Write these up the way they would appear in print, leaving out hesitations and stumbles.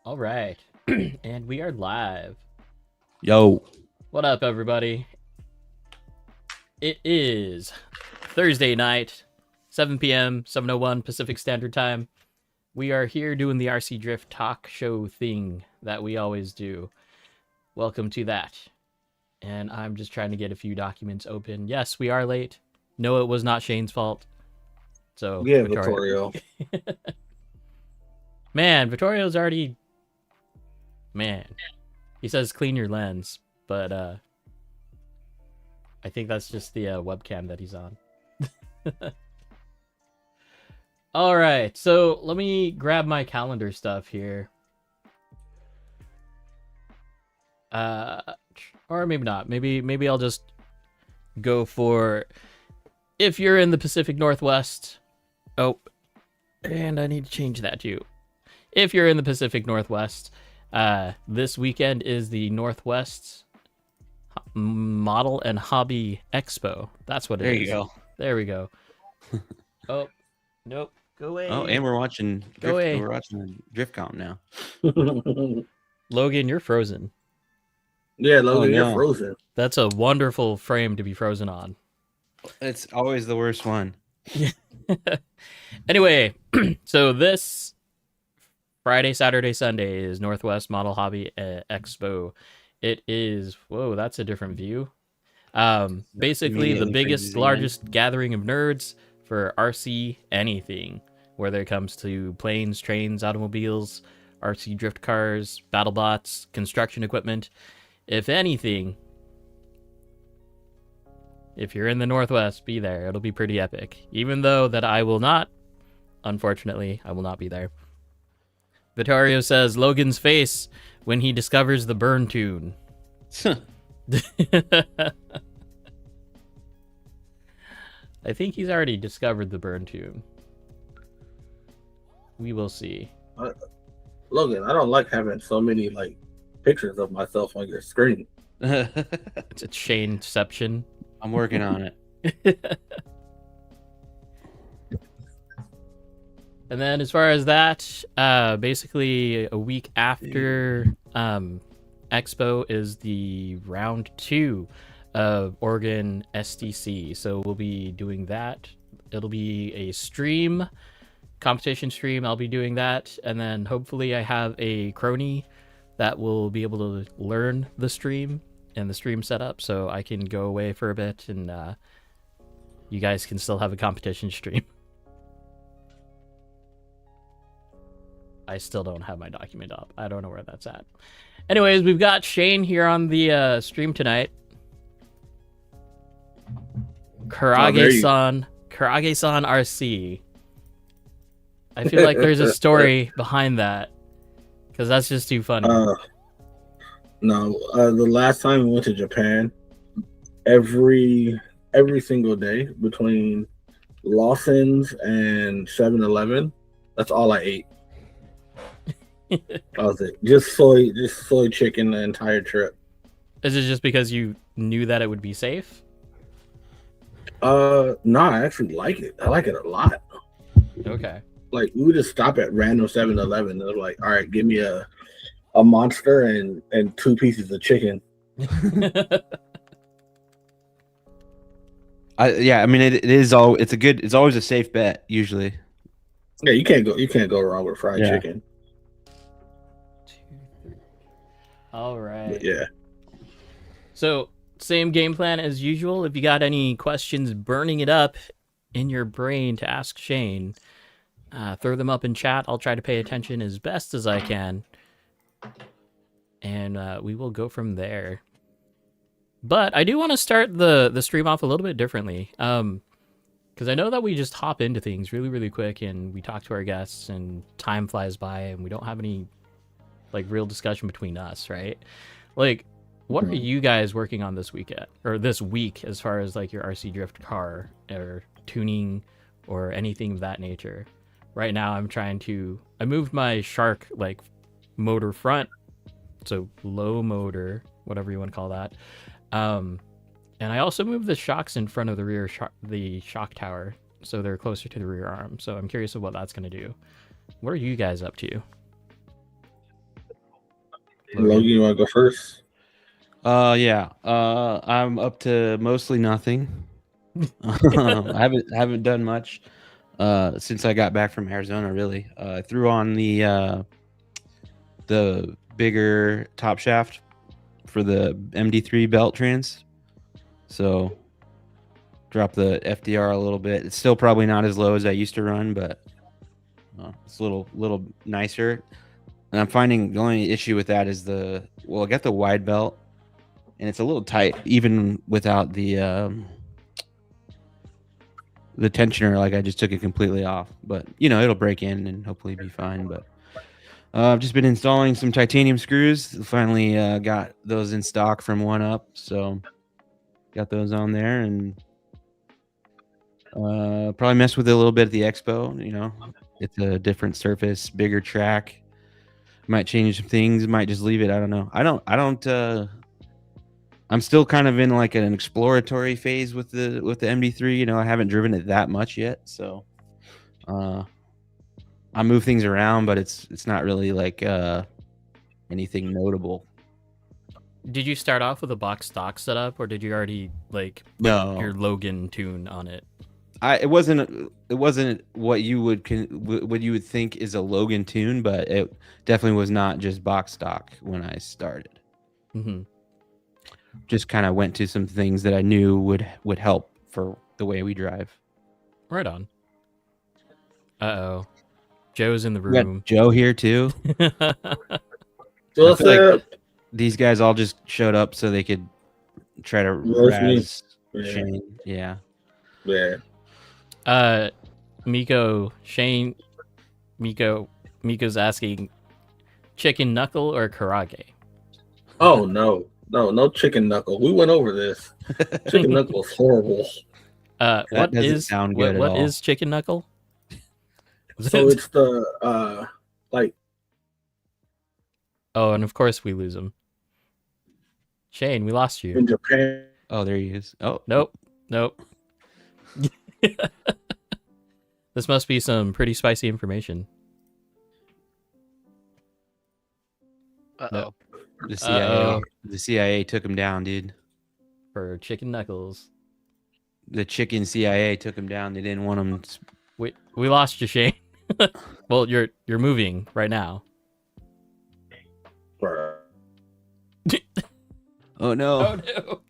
All right. And we are live. Yo. What up, everybody? It is Thursday night, 7 p.m., 7:01 Pacific Standard Time. We are here doing the RC Drift talk show thing that we always do. Welcome to that. And I'm just trying to get a few documents open. Yes, we are late. No, it was not Shaine's fault. So, Yeah, Vittorio. Vittorio. Man, Vittorio's already... Man. He says clean your lens, but I think that's just the webcam that he's on. All right, so let me grab my calendar stuff here. Or maybe not. Maybe I'll just go for if you're in the Pacific Northwest. Oh, and I need to change that too. If you're in the Pacific Northwest, this weekend is the Northwest Model and Hobby Expo. That's what it is. There you go. There we go. Oh, nope. Go away. Oh, and we're watching Go away. We're watching Drift Count now. Logan, you're frozen. Yeah, Logan, no. you're frozen. That's a wonderful frame to be frozen on. It's always the worst one. Anyway, so this Friday, Saturday, Sunday is Northwest Model Hobby Expo. It is, whoa, that's a different view. Basically the biggest, largest gathering of nerds for RC anything, whether it comes to planes, trains, automobiles, RC drift cars, battle bots, construction equipment. If anything, if you're in the Northwest, be there. It'll be pretty epic. Even though that I will not, unfortunately, I will not be there. Vittorio says Logan's face when he discovers the burn tune. I think he's already discovered the burn tune. We will see. Logan, I don't like having so many pictures of myself on your screen. It's a Shaneception. I'm working on it. And then as far as that, basically a week after Expo is the round 2 of Oregon SDC. So we'll be doing that. It'll be a stream, competition stream. I'll be doing that. And then hopefully I have a crony that will be able to learn the stream and the stream setup so I can go away for a bit and you guys can still have a competition stream. I still don't have my document up. I don't know where that's at. Anyways, we've got Shaine here on the stream tonight. Karage-san RC. I feel like there's a story behind that because that's just too funny. No, the last time we went to Japan, every single day between Lawson's and 7-Eleven, that's all I ate. That was it. Just soy chicken the entire trip. Is it just because you knew that it would be safe? No, I actually like it. I like it a lot. Okay. Like we would just stop at random 7-Eleven. They're like, all right, give me a monster and 2 pieces of chicken. I mean it's always a safe bet usually. Yeah, you can't go wrong with fried chicken. All right. But yeah. So, same game plan as usual. If you got any questions burning it up in your brain to ask Shaine, throw them up in chat. I'll try to pay attention as best as I can. And we will go from there. But I do want to start the stream off a little bit differently. Because I know that we just hop into things really, really quick and we talk to our guests and time flies by and we don't have any real discussion between us, right? What are you guys working on this weekend or this week as far as your RC drift car or tuning or anything of that nature? Right now I moved my Shark motor front, so low motor, whatever you want to call that. And I also moved the shocks in front of the rear the shock tower so they're closer to the rear arm. So I'm curious of what that's going to do. What are you guys up to? Logan, you want to go first? Yeah. I'm up to mostly nothing. I haven't done much since I got back from Arizona. Really, I threw on the bigger top shaft for the MD3 belt trans. So drop the FDR a little bit. It's still probably not as low as I used to run, but it's a little nicer. And I'm finding the only issue with that is I got the wide belt, and it's a little tight even without the tensioner. Like I just took it completely off, but it'll break in and hopefully be fine. But I've just been installing some titanium screws. Finally got those in stock from One Up, so got those on there, and probably mess with it a little bit at the expo. It's a different surface, bigger track. Might change some things. Might just leave it. I don't know. I don't. I'm still kind of in like an exploratory phase with the MD3. I haven't driven it that much yet, so I move things around, but it's not really like anything notable. Did you start off with a box stock setup, or did you already like put No. your Logan tune on it? It wasn't what you would think is a Logan tune, but it definitely was not just box stock when I started. Mm-hmm. Just kind of went to some things that I knew would help for the way we drive. Right on. Uh-oh. Joe's in the We got room. Joe here too. What's up? These guys all just showed up so they could try to Roast me. razz Yeah. Shaine. Yeah. Yeah. Miko's asking, chicken knuckle or karage? Oh no chicken knuckle. We went over this. Chicken knuckle is horrible. What doesn't sound good at what all. is chicken knuckle? So it's the like. Oh, and of course we lose him. Shaine, we lost you. In Japan. Oh, there he is. Oh, Nope. This must be some pretty spicy information. Uh-oh. The CIA took him down, dude. For chicken knuckles. The chicken CIA took him down. They didn't want him. We lost you, Shaine. Well, you're moving right now. Oh no. Oh no.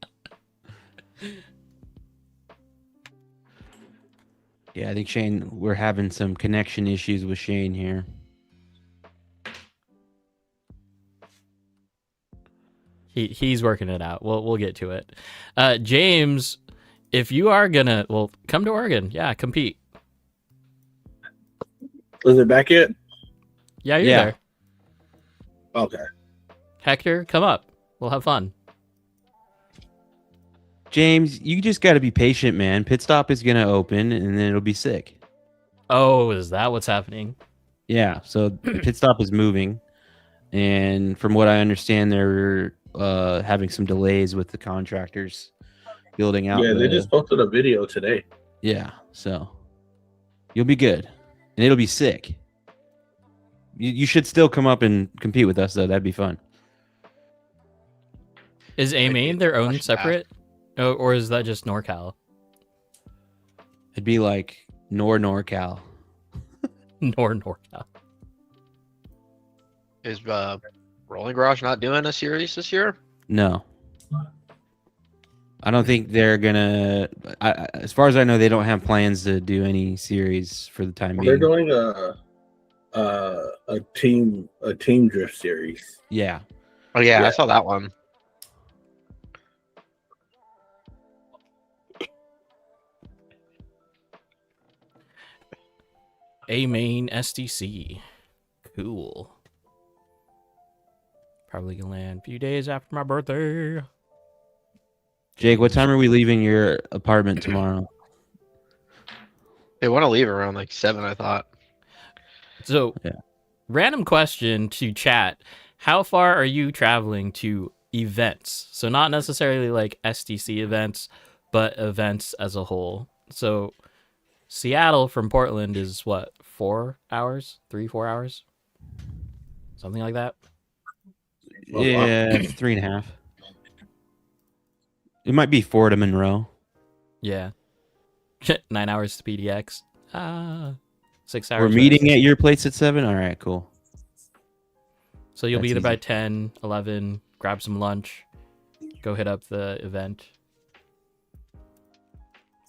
Yeah, I think Shaine, we're having some connection issues with Shaine here. He's working it out. We'll get to it. James, if you are gonna come to Oregon, yeah, compete. Is it back yet? Yeah, you're Yeah. there. Okay. Hector, come up. We'll have fun. James, you just got to be patient, man. Pit stop is going to open and then it'll be sick. Oh, is that what's happening? Yeah, so pit stop is moving. And from what I understand, they're having some delays with the contractors building out. Yeah, they just posted a video today. Yeah, so you'll be good. And it'll be sick. You should still come up and compete with us, though. That'd be fun. Is A-Main their own separate? Oh, or is that just NorCal? It'd be like NorCal. NorCal. Is Rolling Garage not doing a series this year? No. I don't think they're gonna. As far as I know, they don't have plans to do any series for the time They're being. doing a team drift series. Yeah. Oh yeah, Yeah. I saw that one. A-Main SDC. Cool. Probably gonna land a few days after my birthday. Jake, what time are we leaving your apartment tomorrow? They want to leave around like 7, I thought. So, Yeah. Random question to chat. How far are you traveling to events? So not necessarily like SDC events, but events as a whole. So Seattle from Portland is what, 4 hours? 3-4 hours? Something like that? Oh, wow. Yeah, it's 3.5. It might be 4 to Monroe. Yeah. 9 hours to PDX. 6 hours. We're meeting at your place at 7. All right, cool. So you'll be That's there by easy. 10, 11, grab some lunch, go hit up the event.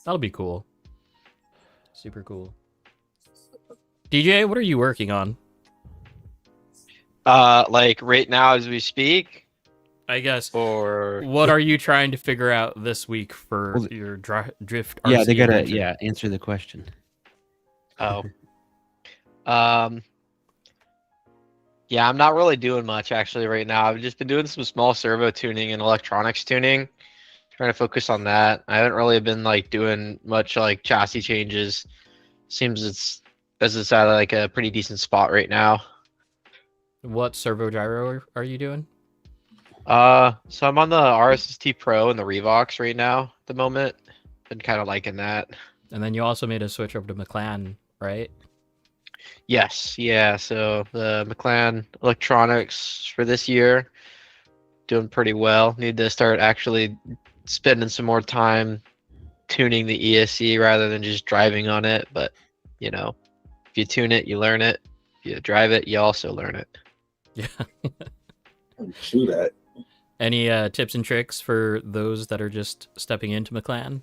That'll be cool. Super cool. DJ, what are you working on? Like right now as we speak, I guess. or What are you trying to figure out this week for Well, your drift Yeah, RC they gotta adventure? answer the question. oh, um, yeah, I'm not really doing much actually right now. I've just been doing some small servo tuning and electronics tuning, trying to focus on that. I haven't really been like doing much like chassis changes. Seems it's at like a pretty decent spot right now. What servo gyro are you doing? So I'm on the RSST Pro and the Revox right now at the moment. Been kind of liking that. And then you also made a switch over to McLaren, right? Yes, yeah. So the McLaren electronics for this year doing pretty well. Need to start actually spending some more time tuning the ESC rather than just driving on it. But you know, if you tune it, you learn it. If you drive it, you also learn it. Yeah. See that. Any tips and tricks for those that are just stepping into McLaren?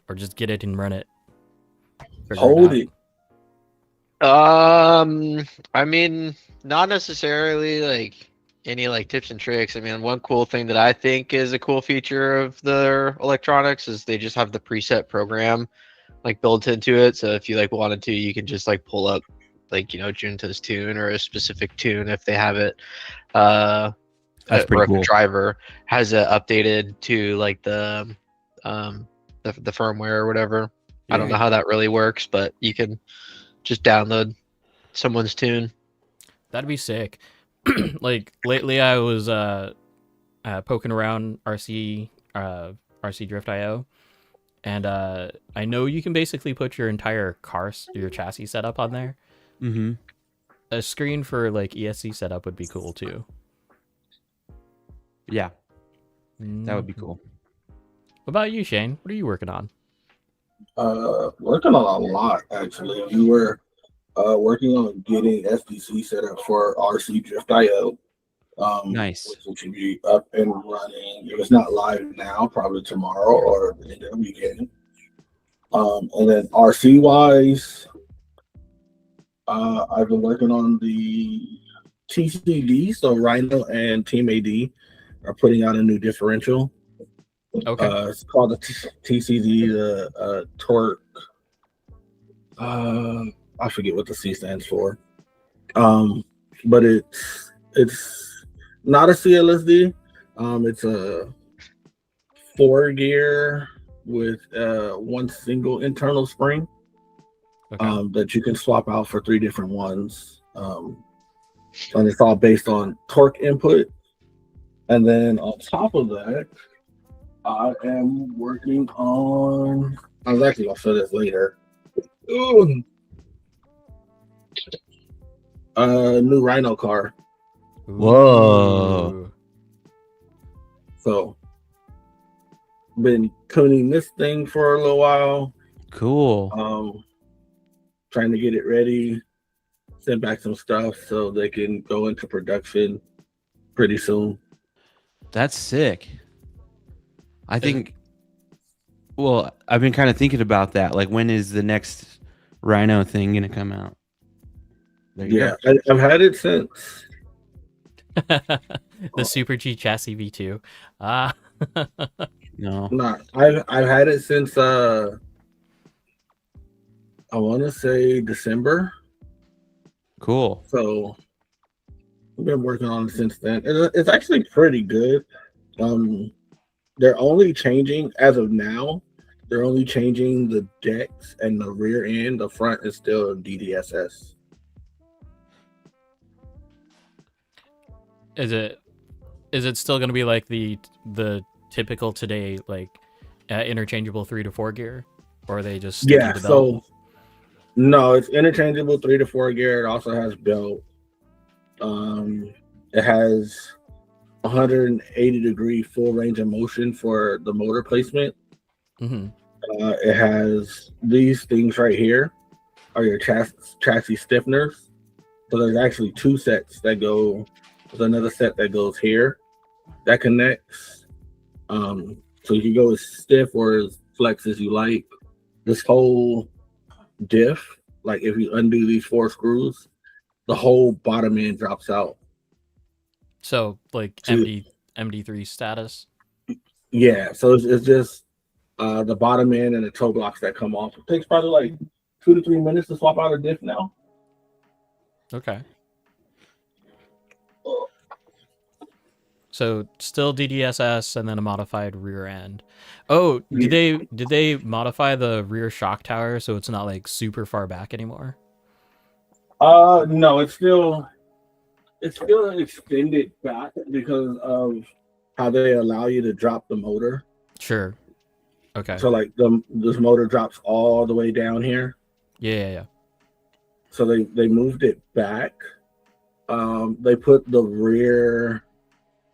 Or just get it and run it? Figure Hold out. it. I mean, not necessarily like any like tips and tricks. I mean, one cool thing that I think is a cool feature of their electronics is they just have the preset program like built into it. So if you like wanted to, you can just like pull up like, you know, Junta's tune or a specific tune if they have it. That's Or pretty if the cool. driver has it updated to like the firmware or whatever. I don't know how that really works, but you can just download someone's tune. That'd be sick. Like lately, I was poking around RC Drift.io, and I know you can basically put your entire your chassis setup on there. Mm-hmm. A screen for like ESC setup would be cool too. Yeah, that would be cool. What about you, Shane? What are you working on? Working on a lot actually. We were working on getting SDC set up for RC Drift.io. Nice. Which should be up and running. If it's not live now, probably tomorrow or the end of the weekend. And then RC wise, I've been working on the TCD. So Rhino and Team AD are putting out a new differential. Okay. It's called the TCD, the torque. I forget what the C stands for. But it's not a CLSD. It's a 4-gear with one single internal spring Okay. that you can swap out for 3 different ones. And it's all based on torque input. And then on top of that, I am working on. I was actually gonna show this later. Ooh. New Rhino car. Whoa. Ooh. So been tuning this thing for a little while. Cool. Trying to get it ready, send back some stuff so they can go into production pretty soon. That's sick. I think. Well, I've been kind of thinking about that. Like, when is the next Rhino thing gonna come out? There you Yeah, I've had it since. The Super G chassis V2. Ah. No. Not. I've had it since. I want to say December. Cool. So I've been working on it since then. It's actually pretty good. They're only changing as of now. They're only changing the decks and the rear end. The front is still DDSS. Is it still going to be like the typical today, like interchangeable 3 to 4 gear, or are they just sticking Yeah. to belt? So no, it's interchangeable 3 to 4 gear. It also has belt. It has 180-degree full range of motion for the motor placement. Mm-hmm. It has these things right here are your chassis stiffeners. So there's actually two sets that go. There's another set that goes here that connects. So you can go as stiff or as flex as you like. This whole diff, like if you undo these 4 screws, the whole bottom end drops out. So like So, MD3 status. yeah, so it's just the bottom end and the toe blocks that come off. It takes probably like 2 to 3 minutes to swap out a diff now. Okay. So still DDSS and then a modified rear end. Oh, did they modify the rear shock tower so it's not like super far back anymore? No, it's still extended back because of how they allow you to drop the motor. Sure. Okay. So like this motor drops all the way down here. Yeah. So they moved it back. They put the rear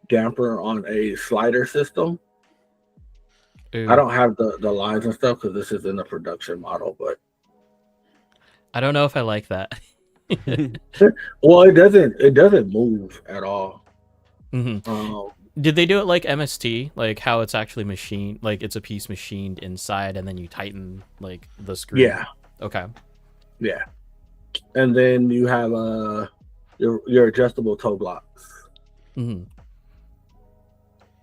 damper on a slider system. Ooh. I don't have the lines and stuff because this is in the production model, but I don't know if I like that. well, it doesn't move at all. Mm-hmm. Did they do it like MST, like how it's actually machined, like it's a piece machined inside, and then you tighten like the screw? Yeah. Okay. Yeah. And then you have your adjustable toe blocks. Mm-hmm.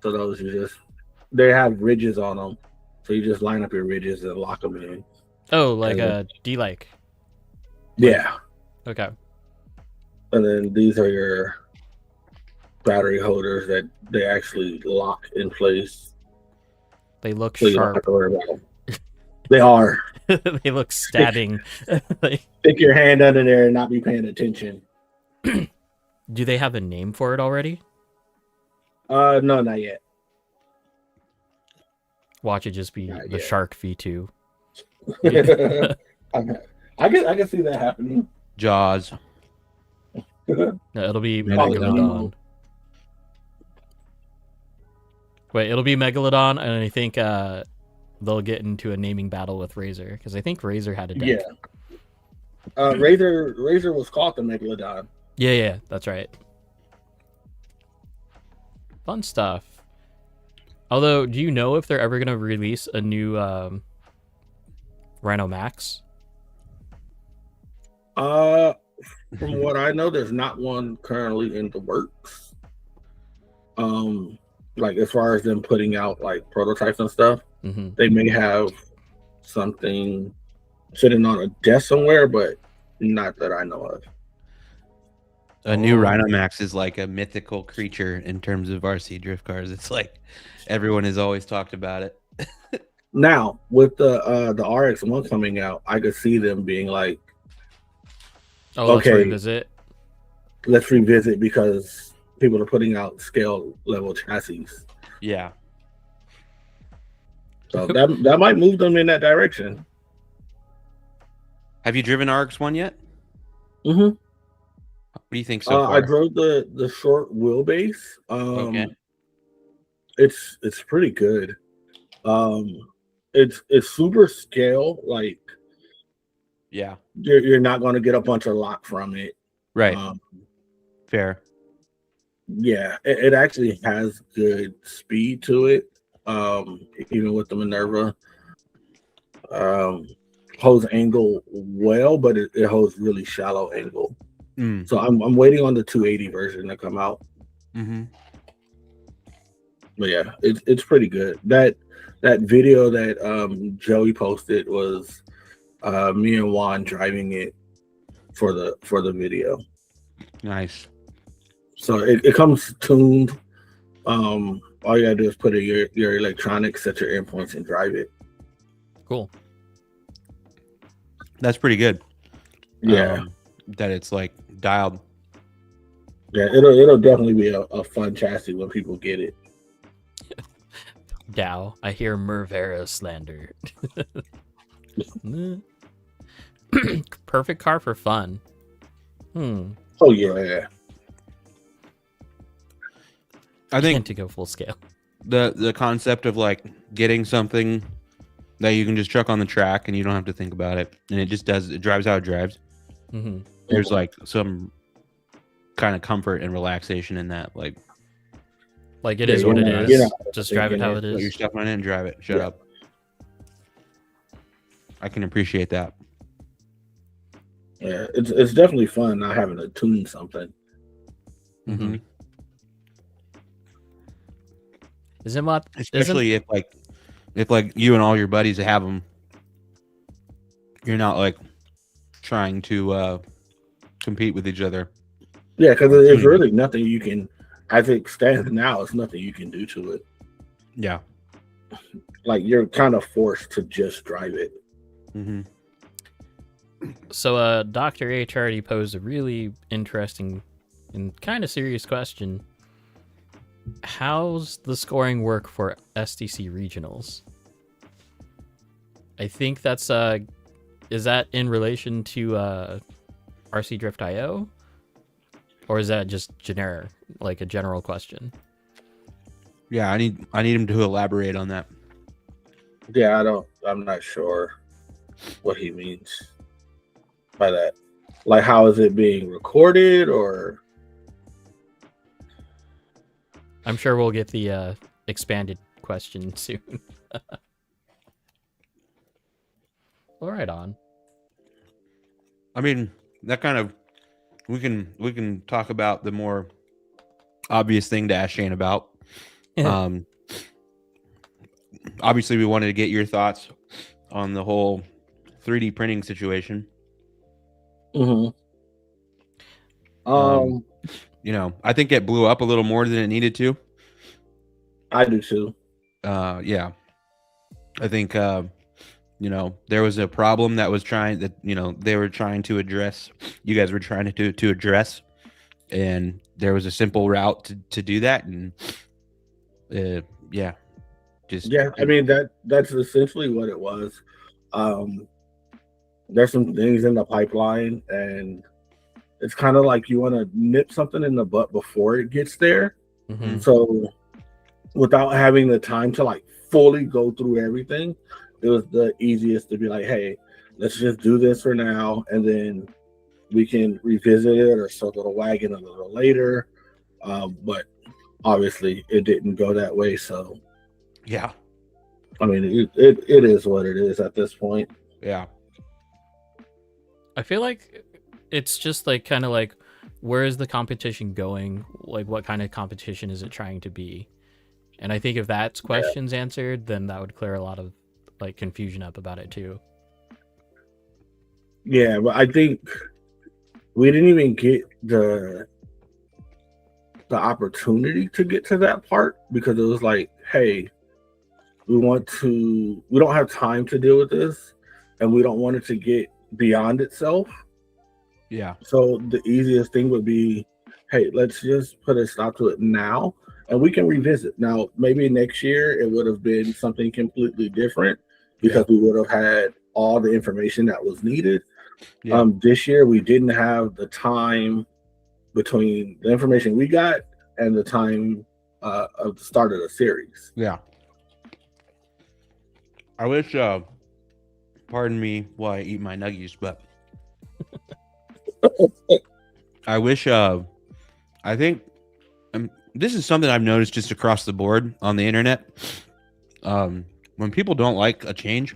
So those they have ridges on them, so you just line up your ridges and lock them in. Oh, like a D-like. Yeah. Okay. And then these are your battery holders that they actually lock in place. They look so you don't have sharp. to worry about them. They are. They look stabbing. Stick your hand under there and not be paying attention. Do they have a name for it already? No, not yet. Watch it just be Not the yet. Shark V2. I can see that happening. Jaws. No, it'll be Megalodon. Megalodon. Wait, it'll be Megalodon, and I think they'll get into a naming battle with Razor, because I think Razor had a deck. Yeah. Razor was called the Megalodon. Yeah, that's right. Fun stuff. Although, do you know if they're ever going to release a new Rhino Max? From what I know, there's not one currently in the works. Like as far as them putting out like prototypes and stuff, they may have something sitting on a desk somewhere, but not that I know of. A new Rhino Max is like a mythical creature in terms of RC drift cars. It's like everyone has always talked about it. Now with the RX-1 coming out, I could see them being like, Oh, okay, let's revisit. because people are putting out scale level chassis. Yeah. So that might move them in that direction. Have you driven RX-1 yet? Mm-hmm. What do you think so far? I drove the short wheelbase. Okay. It's pretty good. It's super scale. Like, yeah, you're not going to get a bunch of lock from it. Right. Fair. Yeah, it actually has good speed to it. Even with the Minerva, holds angle well, but it holds really shallow angle. So I'm waiting on the 280 version to come out. But yeah, it's pretty good. That video that Joey posted was me and Juan driving it for the video. Nice. So it comes tuned. All you gotta do is put in your electronics, set your endpoints, and drive it. Cool. That's pretty good. Yeah. That it's like dialed. Yeah, it'll definitely be a fun chassis when people get it. Dow, I hear Mervera slander. Perfect car for fun. Oh yeah. I think to go full scale. the concept of like getting something that you can just chuck on the track and you don't have to think about it, and it drives how it drives. Hmm. There's like some kind of comfort and relaxation in that. Like Like it Yeah, is what it is. you're not Just drive it thinking how it. it put your is. stuff on it and drive it. Shut Yeah. up. I can appreciate that. Yeah, it's definitely fun not having to tune something. Mm-hmm. Isn't what? Especially if like you and all your buddies have them, you're not like trying to compete with each other. Yeah, because there's really nothing you can. I think standing now, it's nothing you can do to it. Yeah. Like you're kind of forced to just drive it. Mm-hmm. So, Dr. H already posed a really interesting and kind of serious question. How's the scoring work for STC regionals? I think that's is that in relation to RC Drift IO, or is that just generic, like a general question? Yeah, I need him to elaborate on that. Yeah, I'm not sure what he means by that. Like, how is it being recorded, or? I'm sure we'll get the expanded question soon. All right, on. I mean, that kind of we can talk about the more obvious thing to ask Shaine about. Obviously, we wanted to get your thoughts on the whole 3D printing situation. Mm-hmm. You know, I think it blew up a little more than it needed to. I do too. Yeah, I think you know, there was a problem that they were trying to address. You guys were trying to address, and there was a simple route to do that, and yeah, just Yeah, I mean that's essentially what it was. There's some things in the pipeline, and it's kind of like you want to nip something in the butt before it gets there. Mm-hmm. So without having the time to like fully go through everything, it was the easiest to be like, hey, let's just do this for now, and then we can revisit it or circle the wagon a little later. But obviously it didn't go that way. So yeah, I mean, it is what it is at this point. yeah. I feel like it's just like kind of like, where is the competition going? Like, what kind of competition is it trying to be? And I think if that's questions answered, then that would clear a lot of like confusion up about it too. Yeah, but I think we didn't even get the opportunity to get to that part because it was like, hey, we don't have time to deal with this, and we don't want it to get beyond itself. Yeah. So the easiest thing would be, hey, let's just put a stop to it now, and we can revisit. Now, maybe next year it would have been something completely different because we would have had all the information that was needed. Yeah. This year we didn't have the time between the information we got and the time of the start of the series. Yeah. I wish, pardon me while I eat my nuggies, but I wish, I think this is something I've noticed just across the board on the internet. When people don't like a change,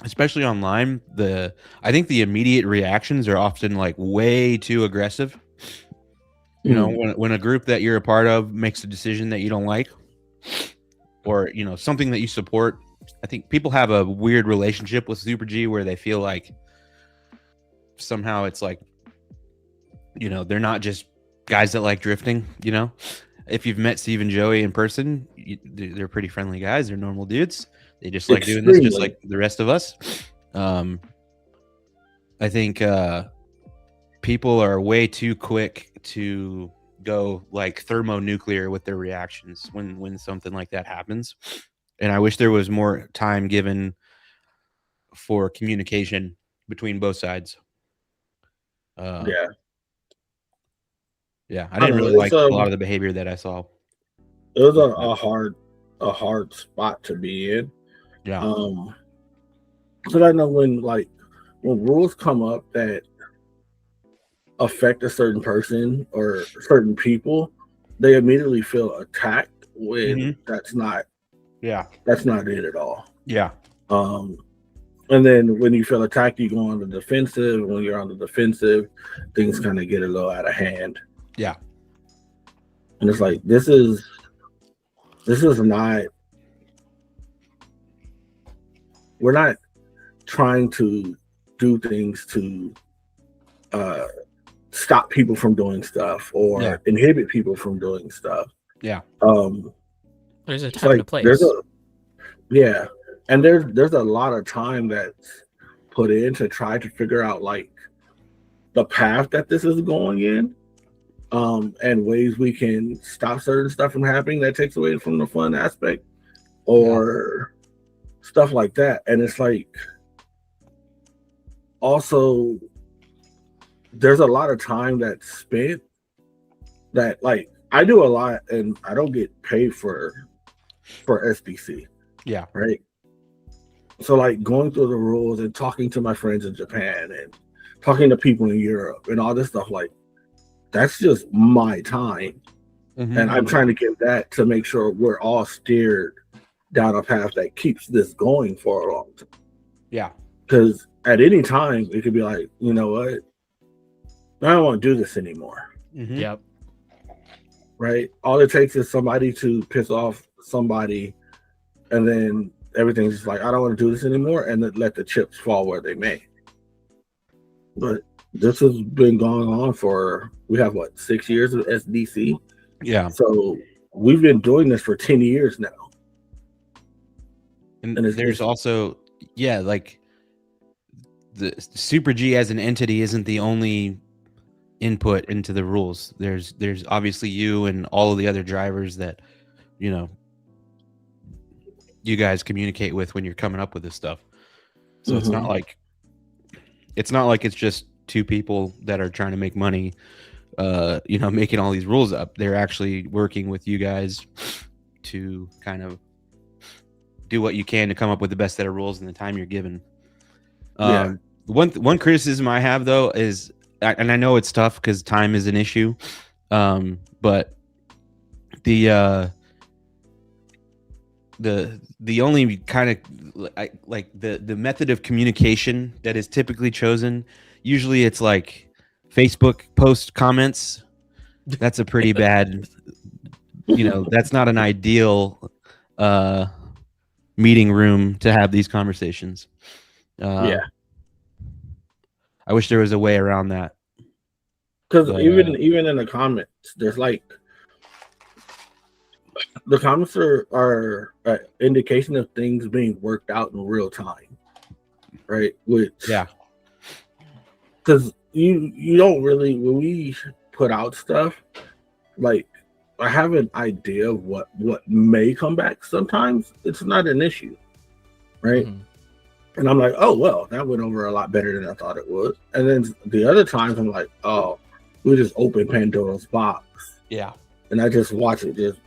especially online, I think the immediate reactions are often like way too aggressive. You know, when a group that you're a part of makes a decision that you don't like, or you know, something that you support, I think people have a weird relationship with Super G where they feel like somehow it's like, you know, they're not just guys that like drifting. You know, if you've met Steve and Joey in person, they're pretty friendly guys. They're normal dudes. They just like doing this just like the rest of us. I think people are way too quick to go like thermonuclear with their reactions when something like that happens. And I wish there was more time given for communication between both sides. Yeah. Yeah, I I didn't don't know. really like a lot of the behavior that I saw. It was a hard spot to be in. Yeah. Because I know when rules come up that affect a certain person or certain people, they immediately feel attacked when Yeah. that's not it at all. Yeah. Um, and then when you feel attacked, you go on the defensive. When you're on the defensive, things kind of get a little out of hand. Yeah. And it's like this is not. We're not trying to do things to stop people from doing stuff or inhibit people from doing stuff. Yeah. There's a It's time and a like place. and there's a lot of time that's put in to try to figure out like the path that this is going in, and ways we can stop certain stuff from happening that takes away from the fun aspect or stuff like that. And it's like also there's a lot of time that's spent that like I do a lot and I don't get paid for SBC. Yeah. Right. So like going through the rules and talking to my friends in Japan and talking to people in Europe and all this stuff, like that's just my time. Mm-hmm. And I'm trying to give that to make sure we're all steered down a path that keeps this going for a long time. Yeah. Because at any time it could be like, you know what? I don't want to do this anymore. Mm-hmm. Yep. Right? All it takes is somebody to piss off somebody, and then everything's just like, I don't want to do this anymore, and then let the chips fall where they may. But this has been going on for, we have 6 years of SDC? Yeah. So we've been doing this for 10 years now. And there's also, like the Super G as an entity isn't the only input into the rules. There's obviously you and all of the other drivers that, you guys communicate with when you're coming up with this stuff. So it's not like it's just two people that are trying to make money, making all these rules up. They're actually working with you guys to kind of do what you can to come up with the best set of rules in the time you're given. One criticism I have though is, and I know it's tough because time is an issue, but the only kind of like the method of communication that is typically chosen, usually it's like Facebook post comments. That's a pretty bad, that's not an ideal meeting room to have these conversations. I wish there was a way around that. Because even in the comments, there's like the comments are an indication of things being worked out in real time, right? Which because you don't really, when we put out stuff, like I have an idea of what may come back. Sometimes it's not an issue, right? Mm-hmm. And I'm like, oh well, that went over a lot better than I thought it would. And then the other times I'm like, oh, we just opened Pandora's box. Yeah. And I just watch it just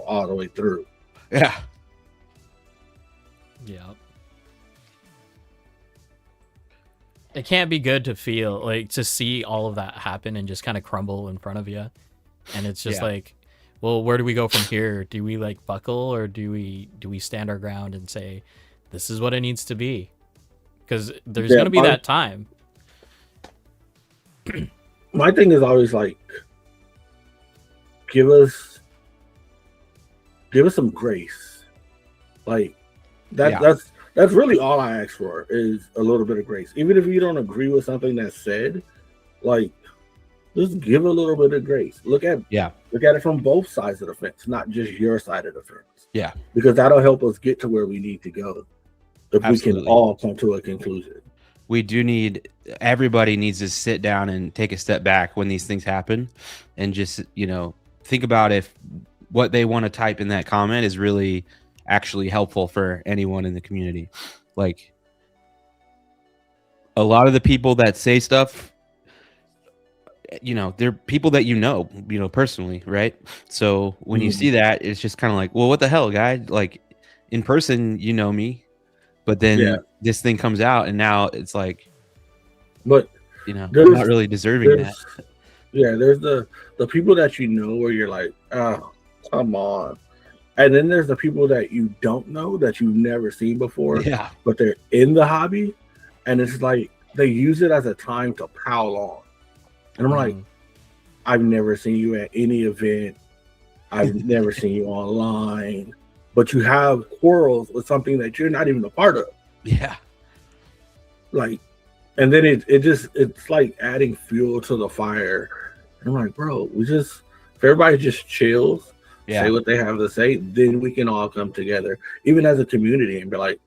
all the way through. Yeah. Yeah. It can't be good to feel like to see all of that happen and just kind of crumble in front of you. And it's just like, well, where do we go from here? Do we like buckle, or do we stand our ground and say, this is what it needs to be? Because there's going to be that time. My thing is always like, give us some grace. Like that's really all I ask for, is a little bit of grace. Even if you don't agree with something that's said, like just give a little bit of grace. Look at it from both sides of the fence, not just your side of the fence. Yeah. Because that'll help us get to where we need to go. If Absolutely. we can all come to a conclusion. Everybody needs to sit down and take a step back when these things happen and just, think about if what they want to type in that comment is really actually helpful for anyone in the community. Like a lot of the people that say stuff, you know, they're people that you know personally, right? So when you see that, it's just kind of like, well, what the hell, guy? Like in person, you know me, but Yeah, then this thing comes out, and now it's like, but you know, I'm not there's really deserving that. there's there's the people that you know where you're like, oh, come on. And then there's the people that you don't know that you've never seen before, Yeah, but they're in the hobby, and it's like they use it as a time to prowl on. And I'm like, Mhm. I've never seen you at any event. I've never seen you online, but you have quarrels with something that you're not even a part of. yeah, Like, and then it's like adding fuel to the fire. And I'm like, bro, if everybody just chills, yeah, say what they have to say, then we can all come together, even as a community, and be like,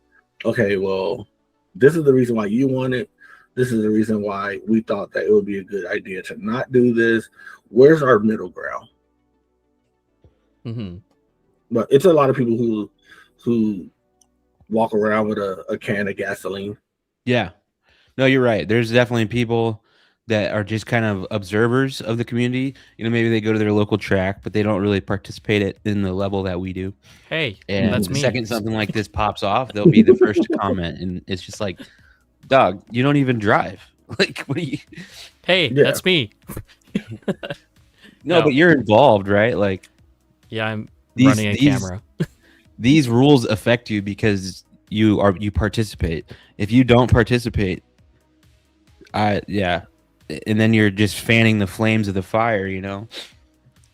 okay, well, this is the reason why you want it. This is the reason why we thought that it would be a good idea to not do this. Where's our middle ground? Mhm. But it's a lot of people who walk around with a can of gasoline. yeah. No, you're right. There's definitely people that are just kind of observers of the community. You know, maybe they go to their local track, but they don't really participate it in the level that we do. Hey, And that's the me. second something like this pops off, they'll be the first to comment, and it's just like, dog, you don't even drive. Like, what do you? Hey, Yeah, that's me. No, No. but you're involved, right? Like Yeah, I'm these running a these camera. these rules affect you because you participate. If you don't participate, yeah, and then you're just fanning the flames of the fire. You know,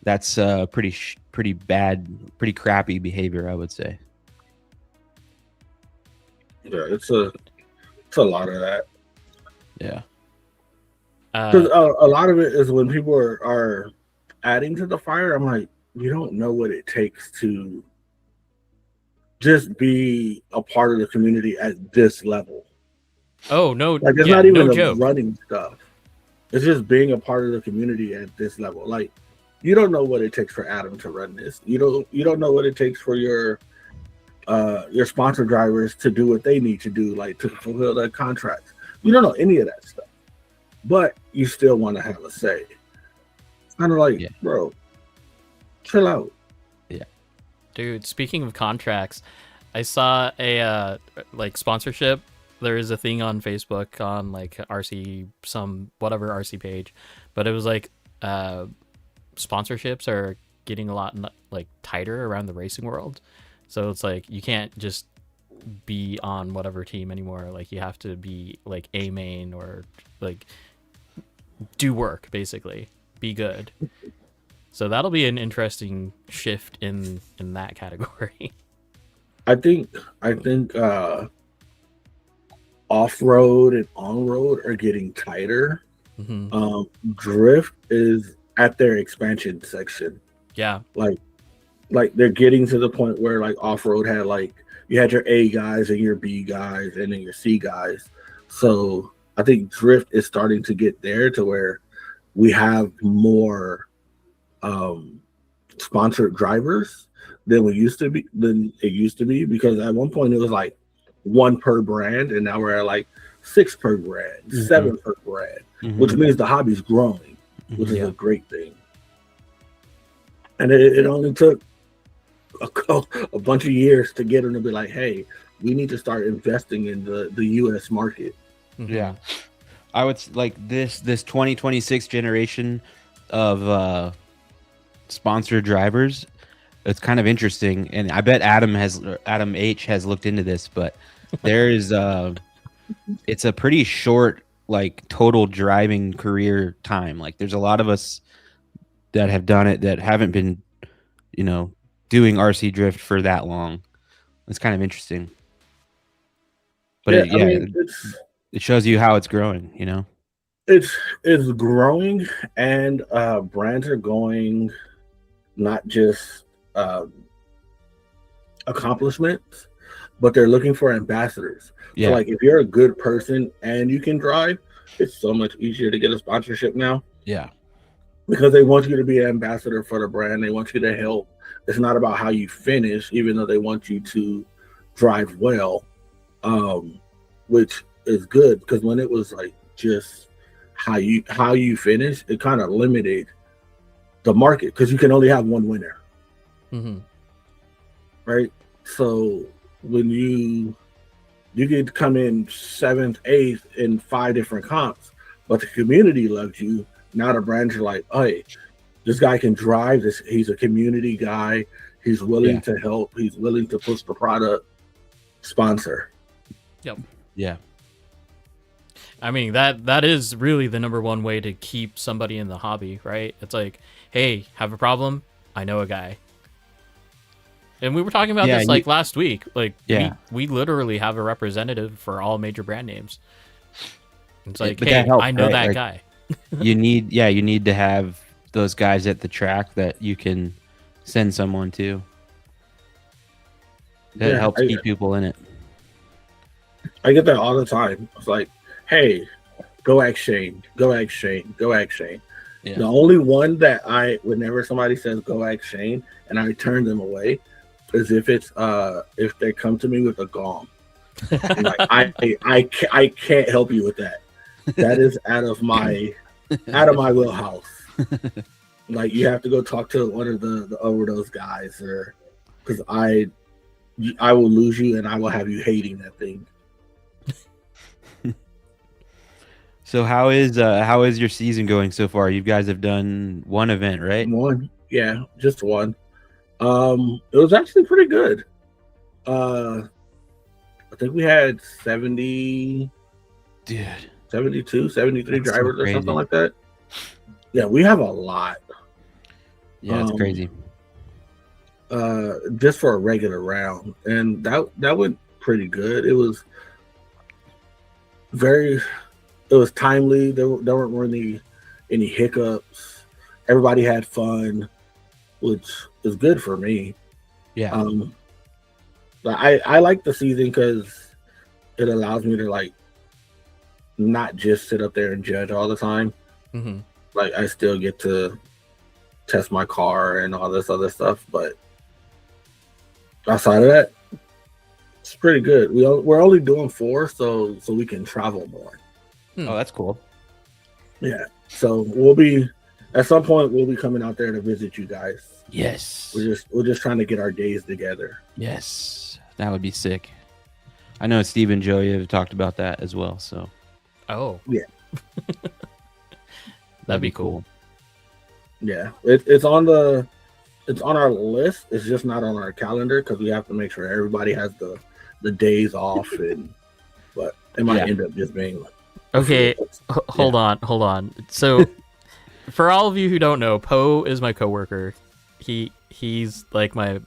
that's pretty bad, pretty crappy behavior, I would say. yeah, it's a lot of that. Yeah, Because Uh, a lot of it is when people are adding to the fire. I'm like, you don't know what it takes to just be a part of the community at this level. oh no, Like, it's yeah, not no even the joke. running stuff. It's just being a part of the community at this level. Like, you don't know what it takes for Adam to run this. You don't know what it takes for your sponsor drivers to do what they need to do, like to fulfill their contracts. You don't know any of that stuff, but you still want to have a say. It's kind of like, yeah, bro, chill out. yeah. Dude, speaking of contracts, I saw a like sponsorship. There is a thing on Facebook on like RC some whatever RC page, but it was like sponsorships are getting a lot like tighter around the racing world. So it's like you can't just be on whatever team anymore. Like you have to be like a main or like do work basically. Be good. So that'll be an interesting shift in that category. I think off road and on road are getting tighter. Hmm. Drift is at their expansion section. Yeah. Like they're getting to the point where like off road had like you had your A guys and your B guys and then your C guys. So I think drift is starting to get there to where we have more sponsored drivers than it used to be, because at one point it was like one per brand, and now we're at like six per brand, Mhm. seven per brand, Mhm. which means the hobby's growing, which is Yeah. a great thing. And it only took a bunch of years to get them to be like, hey, we need to start investing in the US market. Mhm. Yeah. I would like this 2026 generation of sponsored drivers. It's kind of interesting, and I bet Adam H has looked into this, but there's it's a pretty short like total driving career time. Like there's a lot of us that have done it that haven't been, you know, doing RC drift for that long. It's kind of interesting, but Yeah, I yeah, mean it shows you how it's growing. You know. it's it's growing, and brands are going not just um, accomplishments, but they're looking for ambassadors. So Yeah. like if you're a good person and you can drive, it's so much easier to get a sponsorship now, Yeah. because they want you to be an ambassador for the brand. They want you to help. It's not about how you finish, even though they want you to drive well, which is good, because when it was like just how you finish, it kind of limited the market because you can only have one winner, Mm-hmm. right? So when you could come in seventh, eighth in 5 different comps, but the community loves you. Now the brands are like, hey, this guy can drive. This he's a community guy. He's willing Yeah. to help. He's willing to push the product. Sponsor. Yeah. I mean, that is really the number one way to keep somebody in the hobby, right? It's like, hey, have a problem? I know a guy. And we were talking about Yeah, this like last week. Like, Yeah. we literally have a representative for all major brand names. It's like, But hey, that helps, I know right? that Like, guy. you need to have those guys at the track that you can send someone to. That helps keep people in it. I get that all the time. It's like, hey, go ask Shaine. Go ask Shaine. Go ask Shaine. Yeah. The only one that whenever somebody says go ask Shaine and I turn them away is if they come to me with a gong. I'm like, I can't help you with that. That is out of my wheelhouse. Like you have to go talk to one of the overdose guys, or because I will lose you and I will have you hating that thing. So how is your season going so far? You guys have done one event, right? One, yeah, just one. It was actually pretty good. I think we had 70, Dude, 72, 73 That's so drivers or crazy. something like that. Yeah, we have a lot. yeah, it's crazy. Just for a regular round, and that went pretty good. It was timely. There weren't really any hiccups. Everybody had fun, which is good for me. Yeah. But I like the season because it allows me to like not just sit up there and judge all the time. Mm-hmm. Like I still get to test my car and all this other stuff, but outside of that, it's pretty good. We're only doing 4, so we can travel more. Oh, that's cool. Yeah. So we'll be at some point we'll be coming out there to visit you guys. Yes. We're just trying to get our days together. Yes. That would be sick. I know Steve and Joey have talked about that as well, so Oh. Yeah. That'd be cool. Yeah. It's on our list. It's just not on our calendar because we have to make sure everybody has the days off, but it might end up just being Okay, hold on. So, for all of you who don't know, Poe is my coworker. He's like my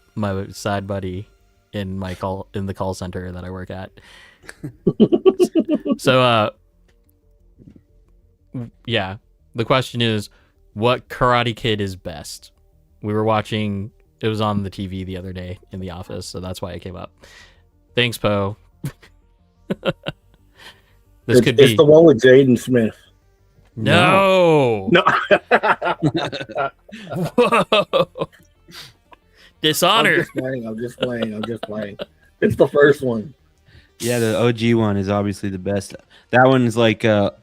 side buddy in the call center that I work at. So, yeah, the question is, what Karate Kid is best? We were watching. It was on the TV the other day in the office, so that's why it came up. Thanks, Poe. It's the one with Jaden Smith. No. Whoa. Dishonor. I'm just playing. It's the first one. yeah, the OG one is obviously the best. That one's like it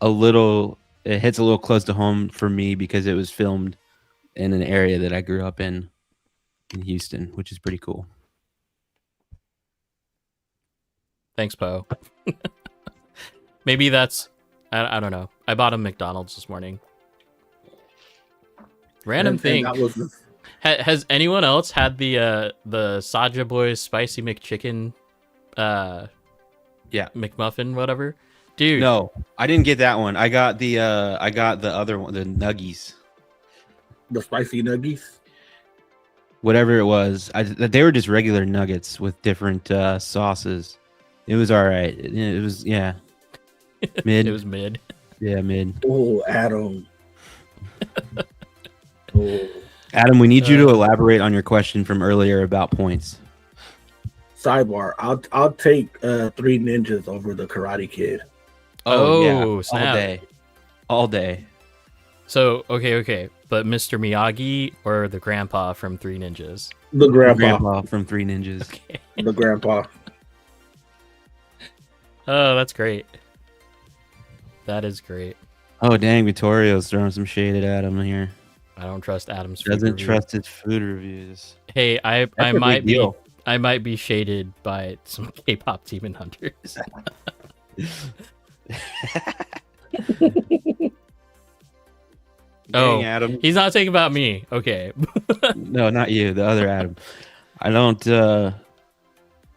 hits a little close to home for me because it was filmed in an area that I grew up in Houston, which is pretty cool. Thanks, Poe. Maybe that's I don't know. I bought him McDonald's this morning. Random thing. That was Has anyone else had the Saja Boys spicy McChicken McMuffin, whatever? Dude. No, I didn't get that one. I got the other one, the nuggies. the spicy nuggies. Whatever it was. They were just regular nuggets with different sauces. It was all right. It was mid. It was mid. Yeah, mid. Oh, Adam. Oh. Adam, we need you to elaborate on your question from earlier about points. Sidebar. I'll take 3 Ninjas over the Karate Kid. Oh, snap. All day. So, okay. But Mr. Miyagi or the grandpa from Three Ninjas? The grandpa. From Three Ninjas. Okay. The grandpa. Oh, that's great. That is great. Oh dang, Vittorio's throwing some shade at Adam here. I don't trust Adam's food Doesn't review. trust his food reviews. Hey, I That's a might big deal. I might be shaded by some K-pop demon hunters. Oh, Dang, Adam. he's not talking about me. Okay. No, not you. The other Adam. I don't.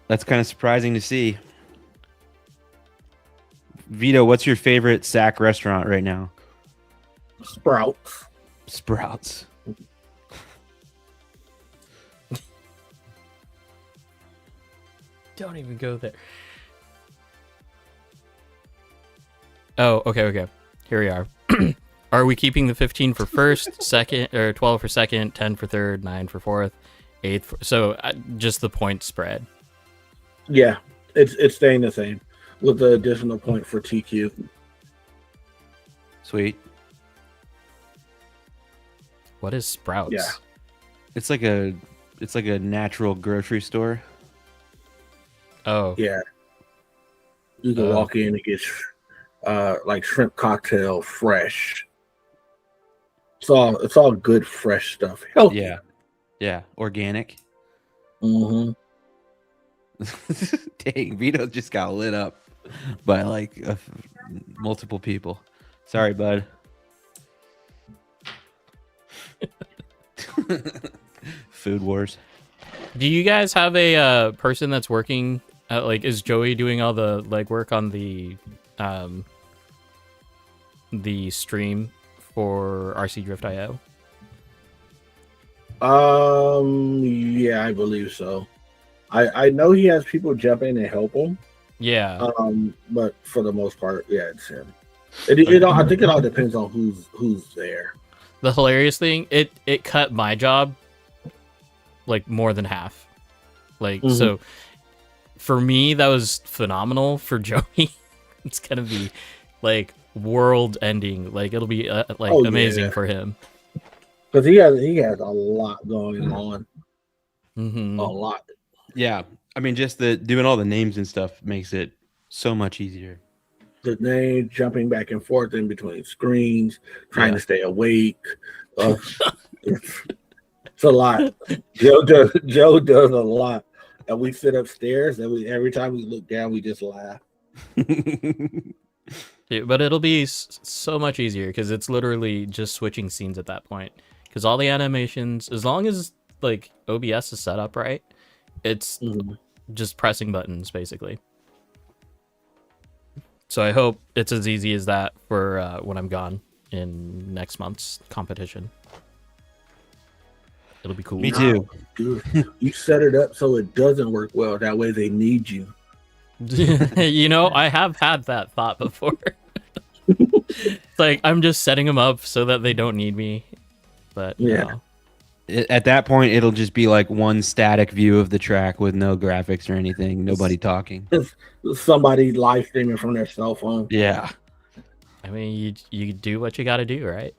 That's kind of surprising to see. Vito, what's your favorite Sac restaurant right now? Sprouts. Sprouts. Don't even go there. Oh, okay. Here we are. Are we keeping the 15 for first, second, or 12 for second, 10 for third, 9 for fourth, 8 for... So just the point spread. Yeah, it's staying the same with the additional point for TQ. Sweet. What is Sprouts? Yeah. It's like a natural grocery store. Oh. Yeah. You can walk in and get like shrimp cocktail fresh. It's all good fresh stuff. Healthy. Yeah. Yeah. Organic. Mm-hmm. Dang, Vito just got lit up by like multiple people. Sorry, bud. Food wars. Do you guys have a person that's working? Like, is Joey doing all the legwork on the stream for RC Drift IO? Yeah, I believe so. I know he has people jump in and help him. Yeah. But for the most part, yeah, it's him. I think it all depends on who's there. The hilarious thing, it cut my job like more than half. Like, so for me, that was phenomenal. For Joey, it's gonna be like world ending. Like, it'll be amazing for him. Because he has a lot going on. Mm-hmm. A lot. Yeah, I mean, just doing all the names and stuff makes it so much easier. The name, jumping back and forth in between screens, trying to stay awake. It's a lot. Joe does a lot, and we sit upstairs, and every time we look down, we just laugh. Yeah, but it'll be so much easier because it's literally just switching scenes at that point. Because all the animations, as long as like OBS is set up right, it's just pressing buttons basically. So I hope it's as easy as that for when I'm gone in next month's competition. It'll be cool. Me too. Dude, you set it up so it doesn't work well. That way they need you. You know, I have had that thought before. It's like I'm just setting them up so that they don't need me. But yeah. At that point, it'll just be like one static view of the track with no graphics or anything, nobody talking. Somebody live streaming from their cell phone. Yeah. I mean, you do what you got to do, right?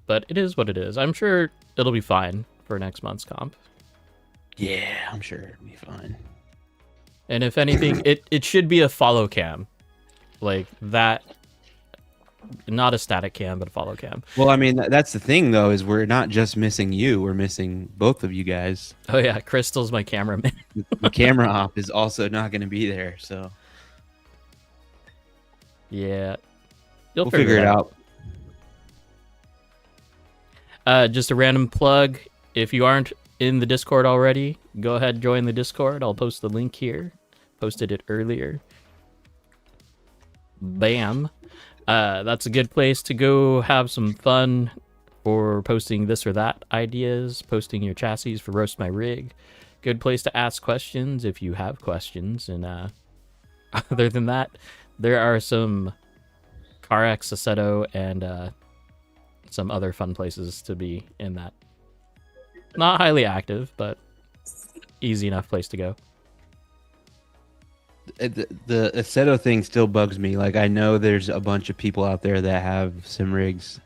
But it is what it is. I'm sure it'll be fine for next month's comp. Yeah, I'm sure it'll be fine. And if anything, it should be a follow cam. Like that. Not a static cam, but a follow cam. Well, I mean, that's the thing, though, is we're not just missing you. We're missing both of you guys. Oh, yeah. Crystal's my cameraman. The camera op is also not going to be there, so. Yeah. We'll figure it out. Just a random plug. If you aren't in the Discord already, go ahead and join the Discord. I'll post the link here. Posted it earlier. Bam. That's a good place to go have some fun for posting this or that ideas, posting your chassis for Roast My Rig. Good place to ask questions if you have questions. And other than that, there are some CarX, Assetto, and some other fun places to be in that. Not highly active, but easy enough place to go. The Assetto thing still bugs me. Like, I know there's a bunch of people out there that have sim rigs.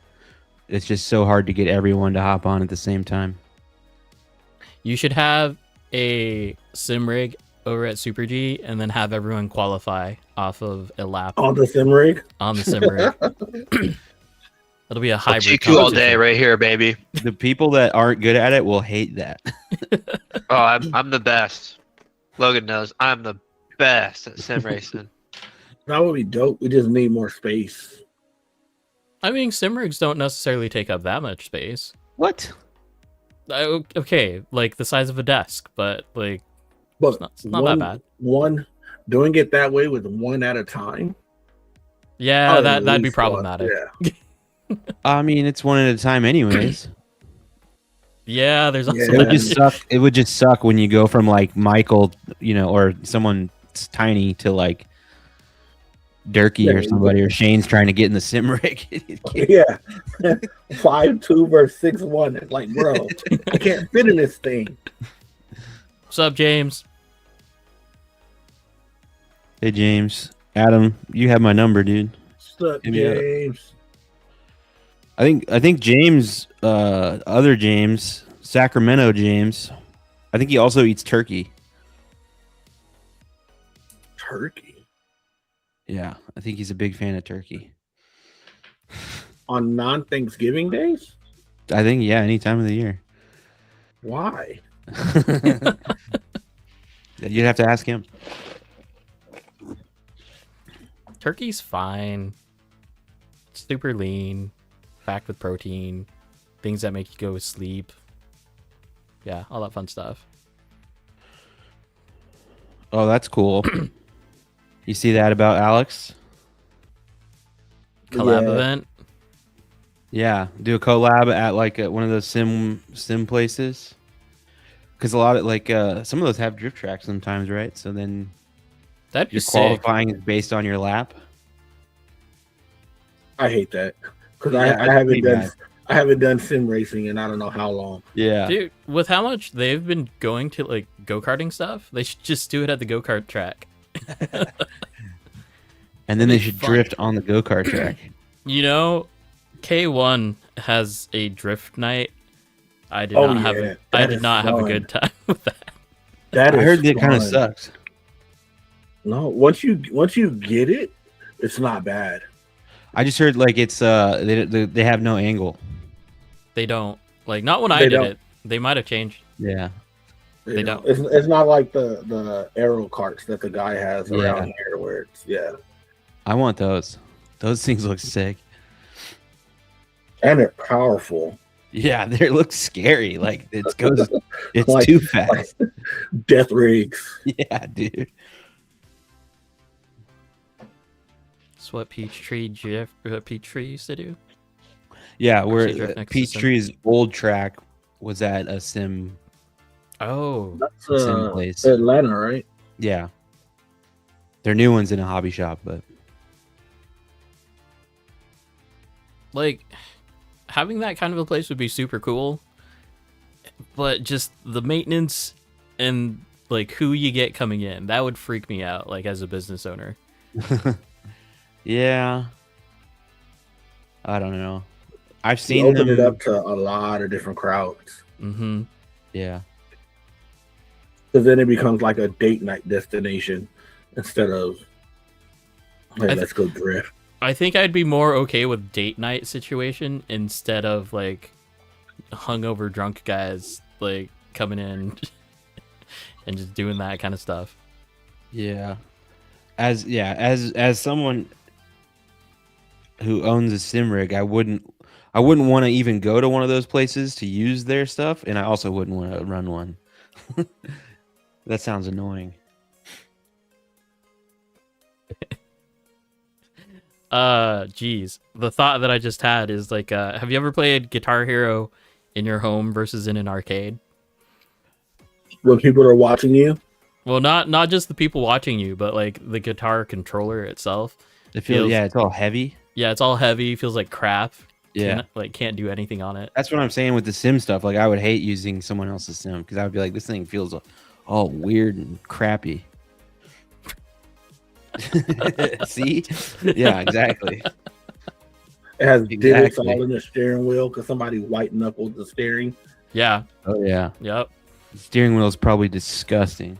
It's just so hard to get everyone to hop on at the same time. You should have a sim rig over at Super G and then have everyone qualify off of a lap On the sim rig. on the sim rig. It'll be a hybrid GQ all day competition. right here, baby. The people that aren't good at it will hate that. Oh, I'm the best. Logan knows I'm the best at sim racing. That would be dope. We just need more space. I mean, sim rigs don't necessarily take up that much space. What? Okay, like the size of a desk, but like But it's not that bad. One doing it that way with one at a time. Yeah, at that'd be least problematic. Yeah. I mean, it's one at a time, anyways. Yeah, there's also Yeah. It would that. just suck. It would just suck when you go from like Michael, or someone tiny to like Durkee or somebody, or Shaine's trying to get in the sim rig. Yeah. 5'2" versus 6'1". It's like, bro, I can't fit in this thing. What's up, James? Hey, James, Adam, you have my number, dude. Suck, Give me a- James. I think James, other James, Sacramento James, I think he also eats turkey. Turkey Yeah, I think he's a big fan of turkey. on non-Thanksgiving days? I think, yeah, any time of the year. Why? You'd have to ask him. Turkey's fine. Super lean, packed with protein, things that make you go to sleep. Yeah, all that fun stuff. Oh, that's cool. You see that about Alex? Collab Yeah. event. Yeah, do a collab at like one of those sim places. Because a lot of some of those have drift tracks sometimes, right? So then That'd be your sick. qualifying is based on your lap. I hate that because Yeah, I haven't pretty done bad. I haven't done sim racing in I don't know how long. Yeah. Dude, with how much they've been going to like go-karting stuff, they should just do it at the go-kart track. And then they That'd be should fun. drift on the go-kart track. You know, K1 has a drift night. I did Oh, not have yeah. a, I That did is not have a fun. good time with that. That I is heard it kind of fun. sucks. No, once you get it, it's not bad. I just heard like it's they have no angle. They don't. Like, not when I They did don't. it. They might have changed. Yeah. They don't. It's not like the aero carts that the guy has Yeah. around here where it's I want those. Those things look sick. and they're powerful. Yeah, they look scary. Like it's Like- too fast. Death rigs. Yeah, dude. That's what Peachtree used to do. Yeah, Actually, where drift next to Peachtree's old track was at a sim Oh, That's sim place. Atlanta, right? Yeah. Their new one's in a hobby shop, but like having that kind of a place would be super cool. But just the maintenance and like who you get coming in, that would freak me out. Like as a business owner. yeah. I don't know. I've You seen open them. it up to a lot of different crowds. Mm-hmm. Yeah. Because then it becomes like a date night destination instead of, hey, let's go drift. I think I'd be more okay with date night situation instead of like hungover drunk guys like coming in and just doing that kind of stuff. Yeah. As someone who owns a sim rig, I wouldn't want to even go to one of those places to use their stuff, and I also wouldn't want to run one. That sounds annoying. Geez. The thought that I just had is like, have you ever played Guitar Hero in your home versus in an arcade? When people are watching you, Well, not just the people watching you, but like the guitar controller itself. It feels, Feels- yeah, it's all heavy. Yeah, it's all heavy, feels like crap. Yeah. Can't do anything on it. That's what I'm saying with the sim stuff. Like, I would hate using someone else's sim because I would be like, this thing feels all weird and crappy. See? Yeah, exactly. it has divots Exactly. all in the steering wheel because somebody white knuckled the steering. Yeah. Oh yeah. Yep. The steering wheel is probably disgusting.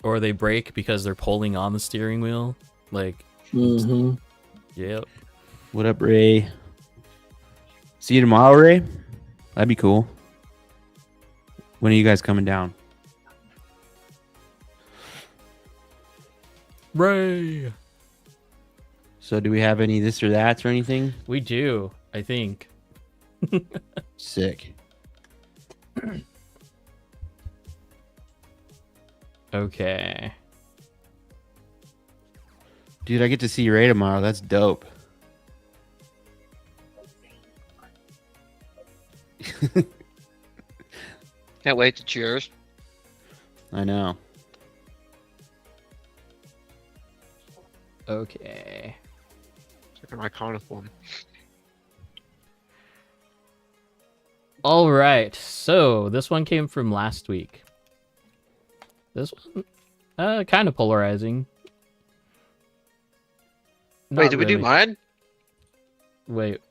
or they break because they're pulling on the steering wheel. Like, Mm-hmm. yep. What up, Ray? See you tomorrow, Ray. That'd be cool. When are you guys coming down? Ray. So do we have any this or that's or anything? We do, I think. Sick. Okay. Dude, I get to see Ray tomorrow. That's dope. Can't wait to cheers. I know. Okay. It's like an iconic one. All right. So this one came from last week. This one, kind of polarizing. Wait, Not did we do really. mine? Wait.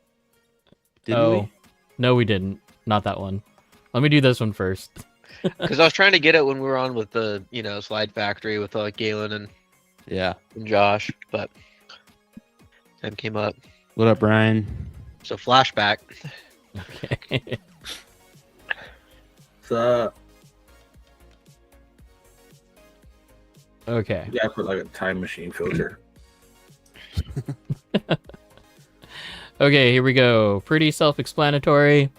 Didn't we? No, we didn't. Not that one. Let me do this one first. Because I was trying to get it when we were on with the, Slide Factory with Galen and Yeah. Josh, but time came up. What up, Ryan? So flashback. Okay. So Okay. yeah, I put like a time machine filter. Okay, here we go. Pretty self-explanatory.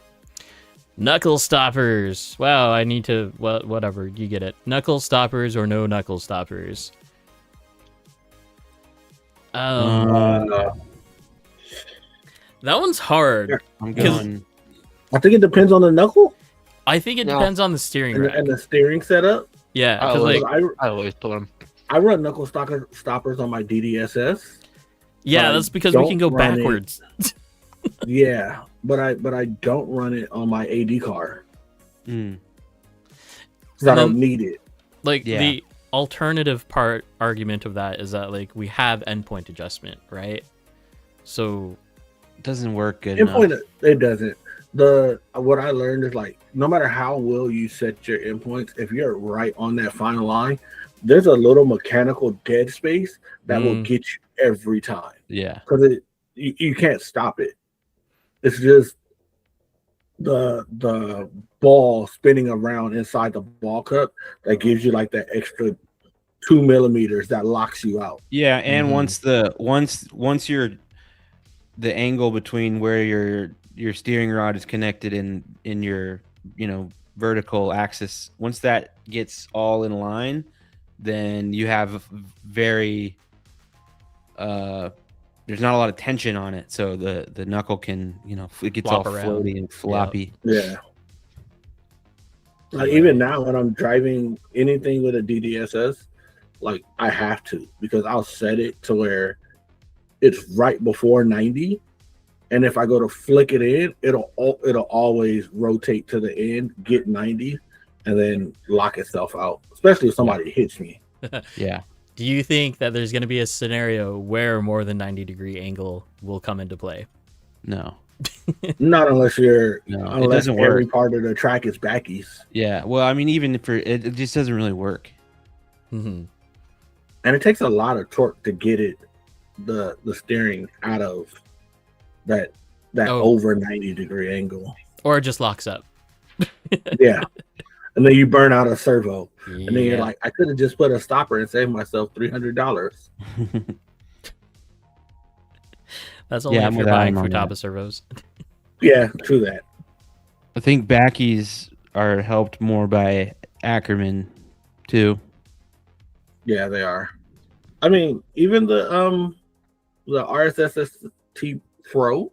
Knuckle stoppers. Wow, I need to... Well, whatever, you get it. Knuckle stoppers or no knuckle stoppers? No. That one's hard. I'm 'Cause- going. I think it depends on the knuckle I think it No. depends on the steering and, rack. and the steering setup. Yeah, Oh, because like- like, I always put them. I run knuckle stoppers on my DDSS. yeah, but that's because we don't can go run it. backwards. Yeah, but I don't run it on my AD car Mm. because I And don't then- need it. Like Yeah. the alternative argument of that is that like we have endpoint adjustment, right? So Doesn't work good enough. Endpoint it doesn't. What I learned is like no matter how well you set your endpoints, if you're right on that final line, there's a little mechanical dead space that will get you every time Yeah. because you can't stop it. It's just the ball spinning around inside the ball cup that gives you like that extra 2 millimeters that locks you out. Yeah, and Mhm. once you're the angle between where your steering rod is connected in your vertical axis, once that gets all in line, then you have very there's not a lot of tension on it, so the knuckle can it gets Flop all around. floaty and floppy. Yeah. Like even now when I'm driving anything with a DDSS, like I have to because I'll set it to where it's right before 90, and if I go to flick it in, it'll always rotate to the end, get 90, and then lock itself out. Especially if somebody hits me. Yeah. do you think that there's going to be a scenario where more than 90-degree angle will come into play? No. Not unless No, it unless doesn't every work. part of the track is backies, Yeah. Well, I mean, even for it just doesn't really work. Mm-hmm. and it takes a lot of torque to get it the steering out of that Oh. over 90-degree angle. Or it just locks up. Yeah. And then you burn out a servo. And then you're Yeah. like, I could have just put a stopper and saved myself $300. That's only Yeah, if I'm you're with buying Adam on Futaba servos. Yeah, true that. I think backies are helped more by Ackerman too. Yeah, they are. I mean, even the RSST Pro,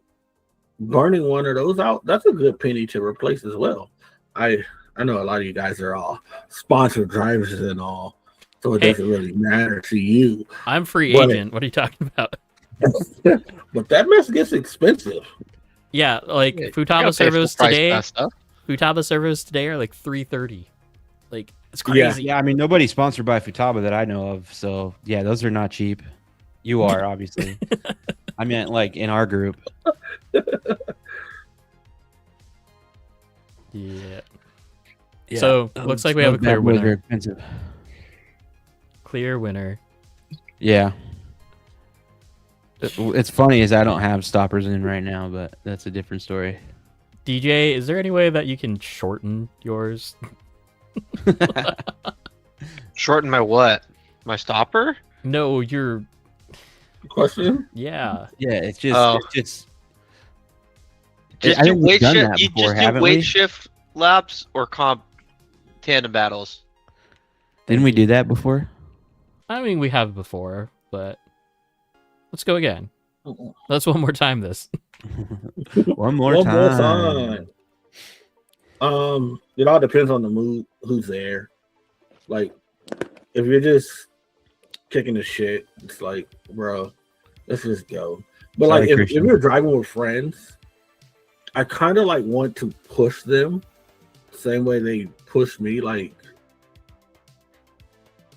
burning one of those out, that's a good penny to replace as well. I know a lot of you guys are all sponsored drivers and all, so it Hey. doesn't really matter to you. I'm free But- agent. What are you talking about? But that mess gets expensive. Yeah, like Yeah, you Futaba gotta pay full servos price for today. that stuff. Futaba servos today are like $330. Like it's Yeah. crazy. Yeah, I mean nobody's sponsored by Futaba that I know of, so yeah, those are not cheap. You are obviously. I meant like in our group. Yeah. So, looks like we have a Those clear bad boys winner. are expensive. Clear winner. Yeah. It's funny is I don't have stoppers in right now, but that's a different story. DJ, is there any way that you can shorten yours? Shorten my what? My stopper? No, your Question? yeah. Yeah, it's just Oh. it's just. Just I do think we've weight done shift. that You before, just do haven't weight we? shift laps or comp tandem battles. Didn't we do that before? I mean, we have before, but let's go again. Let's one more time this. One more One more time. time. It all depends on the mood, who's there. Like, if you're just kicking the shit, it's like, bro, let's just go. But Sorry, like, if Christian. you're driving with friends, I kind of like want to push them same way they push me. Like,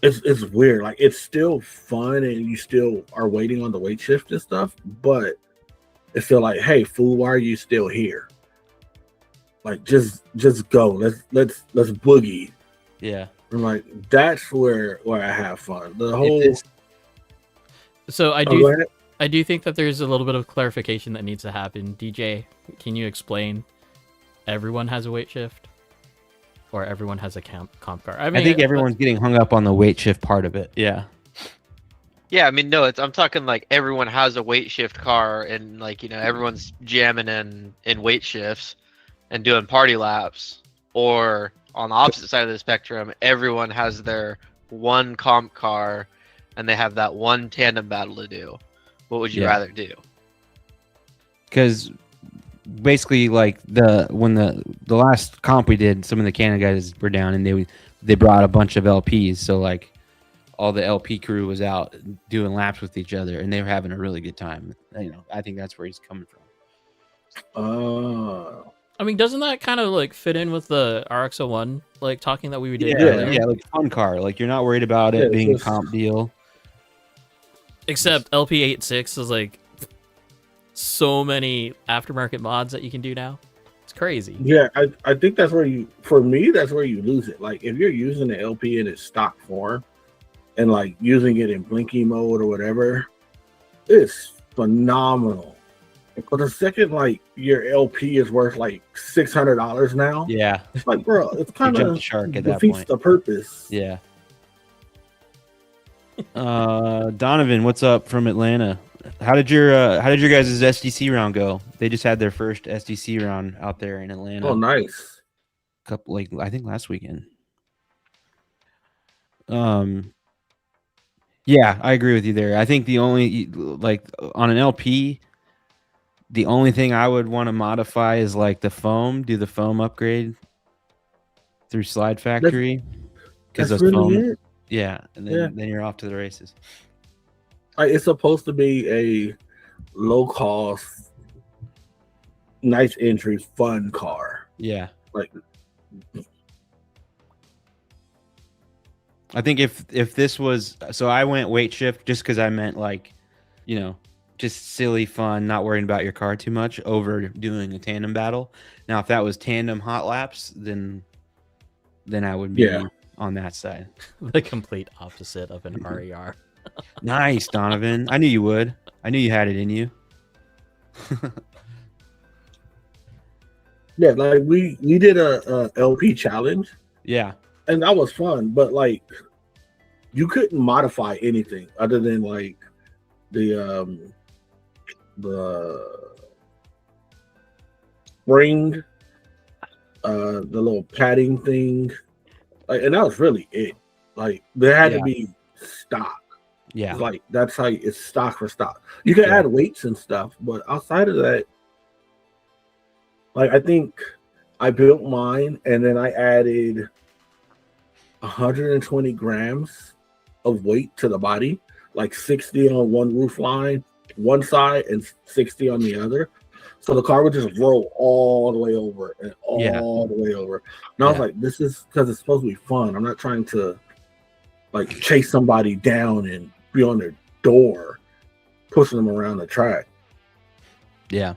it's weird. Like, it's still fun, and you still are waiting on the weight shift and stuff, but it's still like, hey, fool, why are you still here? Like, just go. Let's boogie. Yeah. I'm like, that's where I have fun. The whole It's- So I Oh, go ahead. I do think that there's a little bit of clarification that needs to happen. DJ, can you explain? Everyone has a weight shift, or everyone has a comp car? I think everyone's getting hung up on the weight shift part of it. Yeah. Yeah, I mean, no, I'm talking like everyone has a weight shift car, and like everyone's jamming in weight shifts and doing party laps. Or on the opposite side of the spectrum, everyone has their one comp car, and they have that one tandem battle to do. What would you Yeah. rather do? Because basically, like when the last comp we did, some of the Canada guys were down, and they brought a bunch of LPs. So like all the LP crew was out doing laps with each other, and they were having a really good time. I think that's where he's coming from. I mean, doesn't that kind of like fit in with the RX-01 like talking that we did Yeah, earlier? yeah, like fun car. Like you're not worried about it Yeah, being a just- comp deal. Except LP86 is like so many aftermarket mods that you can do now. It's crazy. Yeah, I think that's where for me, that's where you lose it. Like, if you're using the LP in its stock form and like using it in blinky mode or whatever, it's phenomenal. But the second like your LP is worth like $600 now, Yeah, it's like, bro, it's kind jumped of the shark at that defeats point. the purpose. yeah. Donovan, what's up from Atlanta? How did your guys' SDC round go? They just had their first SDC round out there in Atlanta. Oh, nice. Couple I think last weekend. Yeah, I agree with you there. I think the only like on an LP, the only thing I would want to modify is like the foam. Do the foam upgrade through Slide Factory because That's those really foam. it. Yeah, and then you're off to the races. Like, it's supposed to be a low cost, nice entry, fun car. Yeah. Like, I think if this was so I went weight shift just because I meant like, just silly fun, not worrying about your car too much over doing a tandem battle. Now if that was tandem hot laps, then I would be on that side. The complete opposite of an RER. Nice, Donovan. I knew you would. I knew you had it in you. yeah, like we did a LP challenge. Yeah. And that was fun, but like you couldn't modify anything other than like the spring, the little padding thing, like, and that was really it. Like, there had to be stock. Yeah. It's like that's how it's stock for stock. You can add weights and stuff, but outside of that, like I think I built mine and then I added 120 grams of weight to the body, like 60 on one roof line, one side, and 60 on the other. So the car would just roll all the way over and all the way over. And I was like, this is because it's supposed to be fun. I'm not trying to like chase somebody down and be on their door, pushing them around the track. Yeah.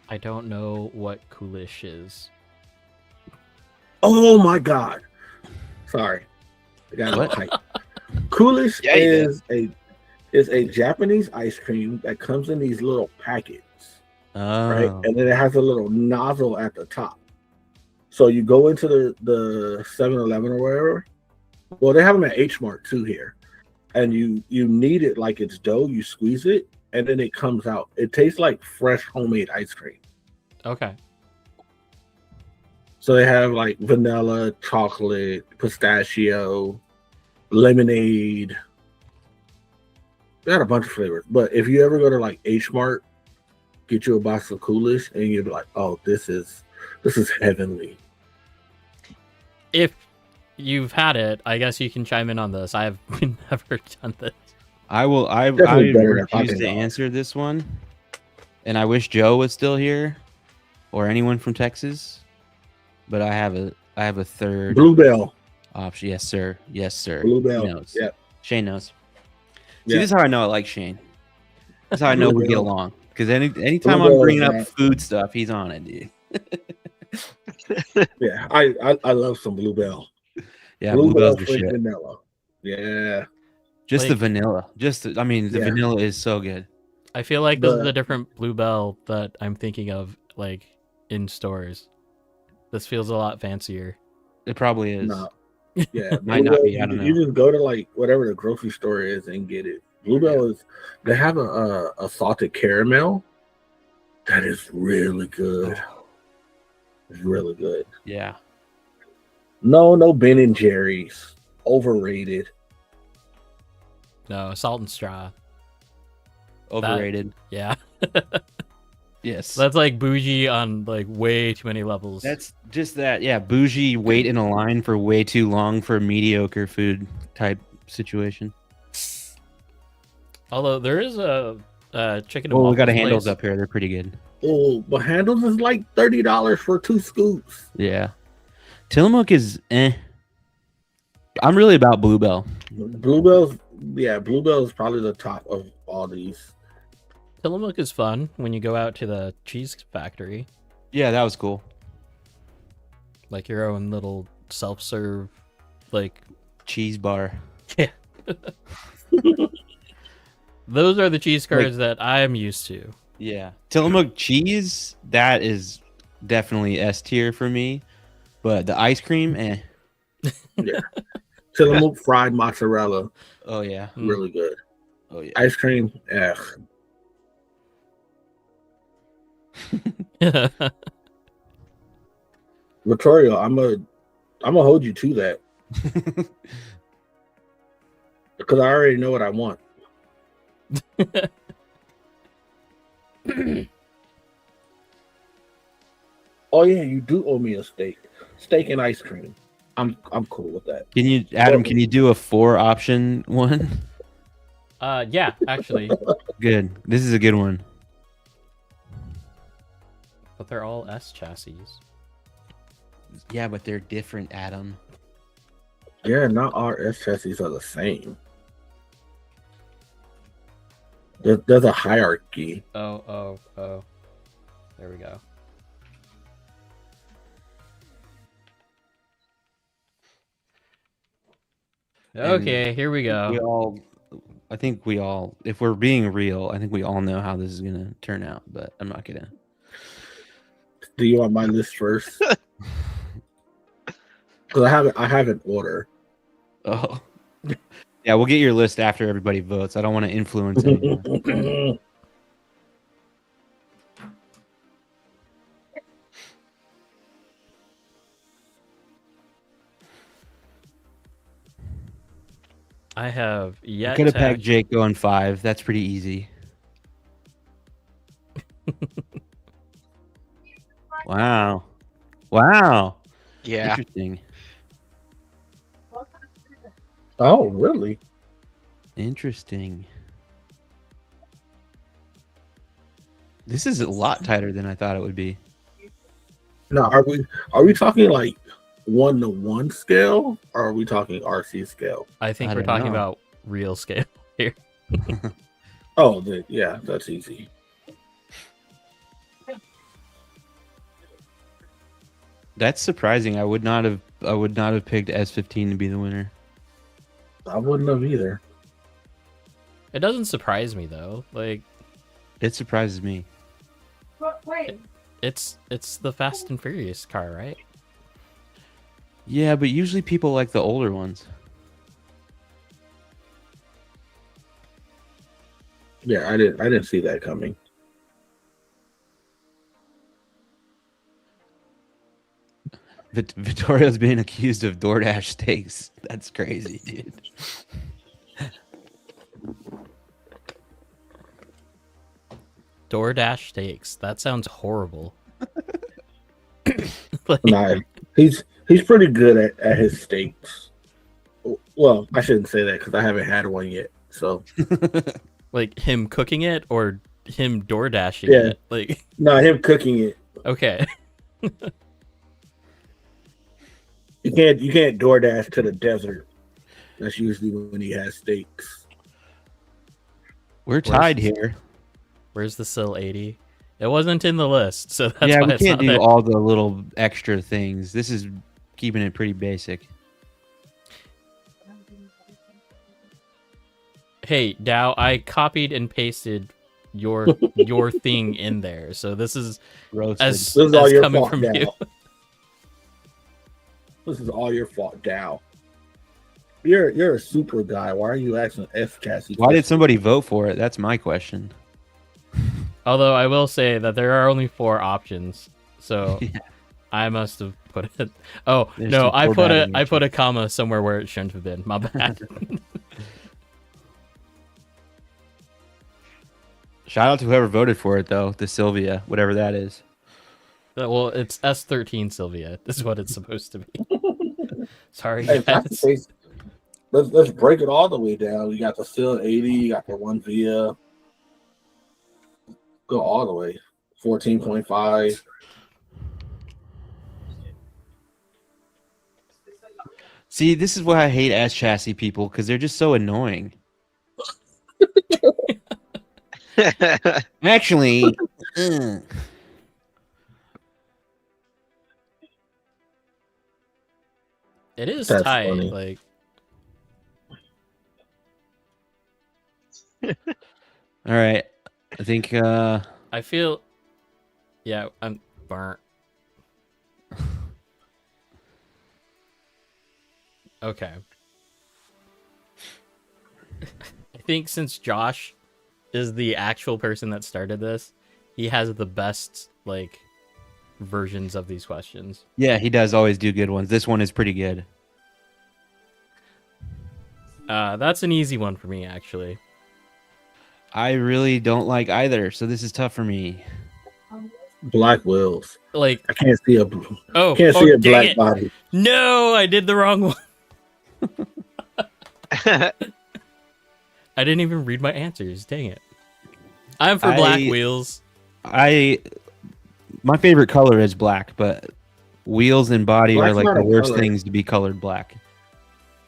I don't know what coolish is. Oh my god! Sorry, I got a little hype. Coolish Yeah, you did. is a Japanese ice cream that comes in these little packets, right? Oh, And then it has a little nozzle at the top. So you go into the 7-Eleven or wherever. Well, they have them at H Mart too here, and you knead it like it's dough. You squeeze it, and then it comes out. It tastes like fresh homemade ice cream. Okay. So they have like vanilla, chocolate, pistachio, lemonade. They got a bunch of flavors. But if you ever go to like H Mart, get you a box of Coolish, and you'll be like, "Oh, this is heavenly." If you've had it, I guess you can chime in on this. I have never done this. I will. I Definitely better than refuse Haagen to Dazs. answer this one, and I wish Joe was still here, or anyone from Texas. But I have a third Bluebell, option. Yes, sir. Yes, sir. Bluebell. He knows. Yeah, Shane knows. See, yeah. this is how I know I like Shane. This is how I know we get Bluebell. along. Because anytime I'm Bluebell bringing is up not- food stuff, he's on it, dude. Yeah, I love some Bluebell. Yeah, Bluebell Bluebell's the sweet shit. vanilla. Yeah, Just the Like- vanilla. I mean, the Yeah. vanilla is so good. I feel like this is The- a different Bluebell that I'm thinking of, like, in stores. This feels a lot fancier. It probably is. no, yeah. Might not be, Bluebell, I don't you know. just go to like whatever the grocery store is and get it. Bluebell is. They have a salted caramel that is really good. It's really good. Yeah. No Ben and Jerry's. Overrated. No, salt and straw. Overrated. Yeah. Yes. That's like bougie on like way too many levels. That's just that. Yeah. Bougie, wait in a line for way too long for mediocre food type situation. Although there is a chicken and Oh, we got waffles handles place. up here. They're pretty good. Oh, but Handles is like $30 for 2 scoops. Yeah. Tillamook is I'm really about Bluebell. Bluebell's is probably the top of all these. Tillamook is fun when you go out to the cheese factory, Yeah, that was cool. like your own little self-serve, like Cheese bar. those are the cheese curds that I'm used to. Yeah. Tillamook cheese, that is definitely S tier for me. But the ice cream, Tillamook fried mozzarella, Oh yeah. really good. Oh yeah. Ice cream, Vittorio, I'm gonna hold you to that because I already know what I want. Oh yeah, you do owe me a steak and ice cream. I'm cool with that. Can you, Adam? Can you do a 4-option one? Yeah, actually, Good. This is a good one. but they're all S chassis. Yeah, but they're different, Adam. Yeah, not all S chassis are the same. There's a hierarchy. Oh. There we go. Okay, here we go. I think we all, if we're being real, I think we all know how this is gonna turn out. But I'm not gonna. Do you want my list first? Because I have an order. Oh. Yeah, we'll get your list after everybody votes. I don't want to influence anyone. I have yet Could have to pegged Jake going 5. That's pretty easy. Wow. Yeah. Interesting. Oh, really? Interesting. This is a lot tighter than I thought it would be. Now, are we talking like 1-to-1 scale, or are we talking RC scale? I think I we're don't talking know. about real scale here. Oh, yeah, that's easy. That's surprising. I would not have picked S15 to be the winner. I wouldn't have either. It doesn't surprise me though. Like It surprises me. Wait. it's the Fast and Furious car, right? Yeah, but usually people like the older ones. Yeah, I didn't see that coming. Vittorio's being accused of DoorDash steaks. That's crazy, dude. DoorDash steaks. That sounds horrible. Like, Nah, he's pretty good at his steaks. Well, I shouldn't say that because I haven't had one yet. So like him cooking it or him door dashing Yeah. it. Like, no, him cooking it. okay. You can't DoorDash to the desert. That's usually when he has steaks. We're tied here. Where's the Sill 80? It wasn't in the list, so that's Yeah, why we it's can't not do there. all the little extra things. This is keeping it pretty basic. Hey, Dow, I copied and pasted your thing in there, so this is Roasted. as, This is all as your coming fault, from Dow. you. This is all your fault, Dow. You're a super guy. Why are you asking F chassis? Why did somebody vote for it? That's my question. Although I will say that there are only 4 options, so Yeah. I must have put it. Oh There's no, some I put formatting I put a comma somewhere where it shouldn't have been. My bad. Shout out to whoever voted for it, though. The Sylvia, whatever that is. Well, it's S13 Sylvia. This is what it's supposed to be. Sorry, Hey, if that's the guys. case, let's break it all the way down. You got the Still 80, you got the one via. Go all the way. 14.5. See, this is why I hate ass chassis people, because they're just so annoying. Actually, It is That's tight. funny. Like, all right. I think I feel. Yeah, I'm burnt. Okay. I think since Josh is the actual person that started this, he has the best like versions of these questions. yeah, he does always do good ones. This one is pretty good. That's an easy one for me, actually. I really don't like either, so this is tough for me. Black wheels. Like, I can't see a oh, can't see a dang black it. body. No, I did the wrong one. I didn't even read my answers. Dang it. I'm for black wheels. My favorite color is black, but wheels and body Black's are like not the a worst color. things to be colored black.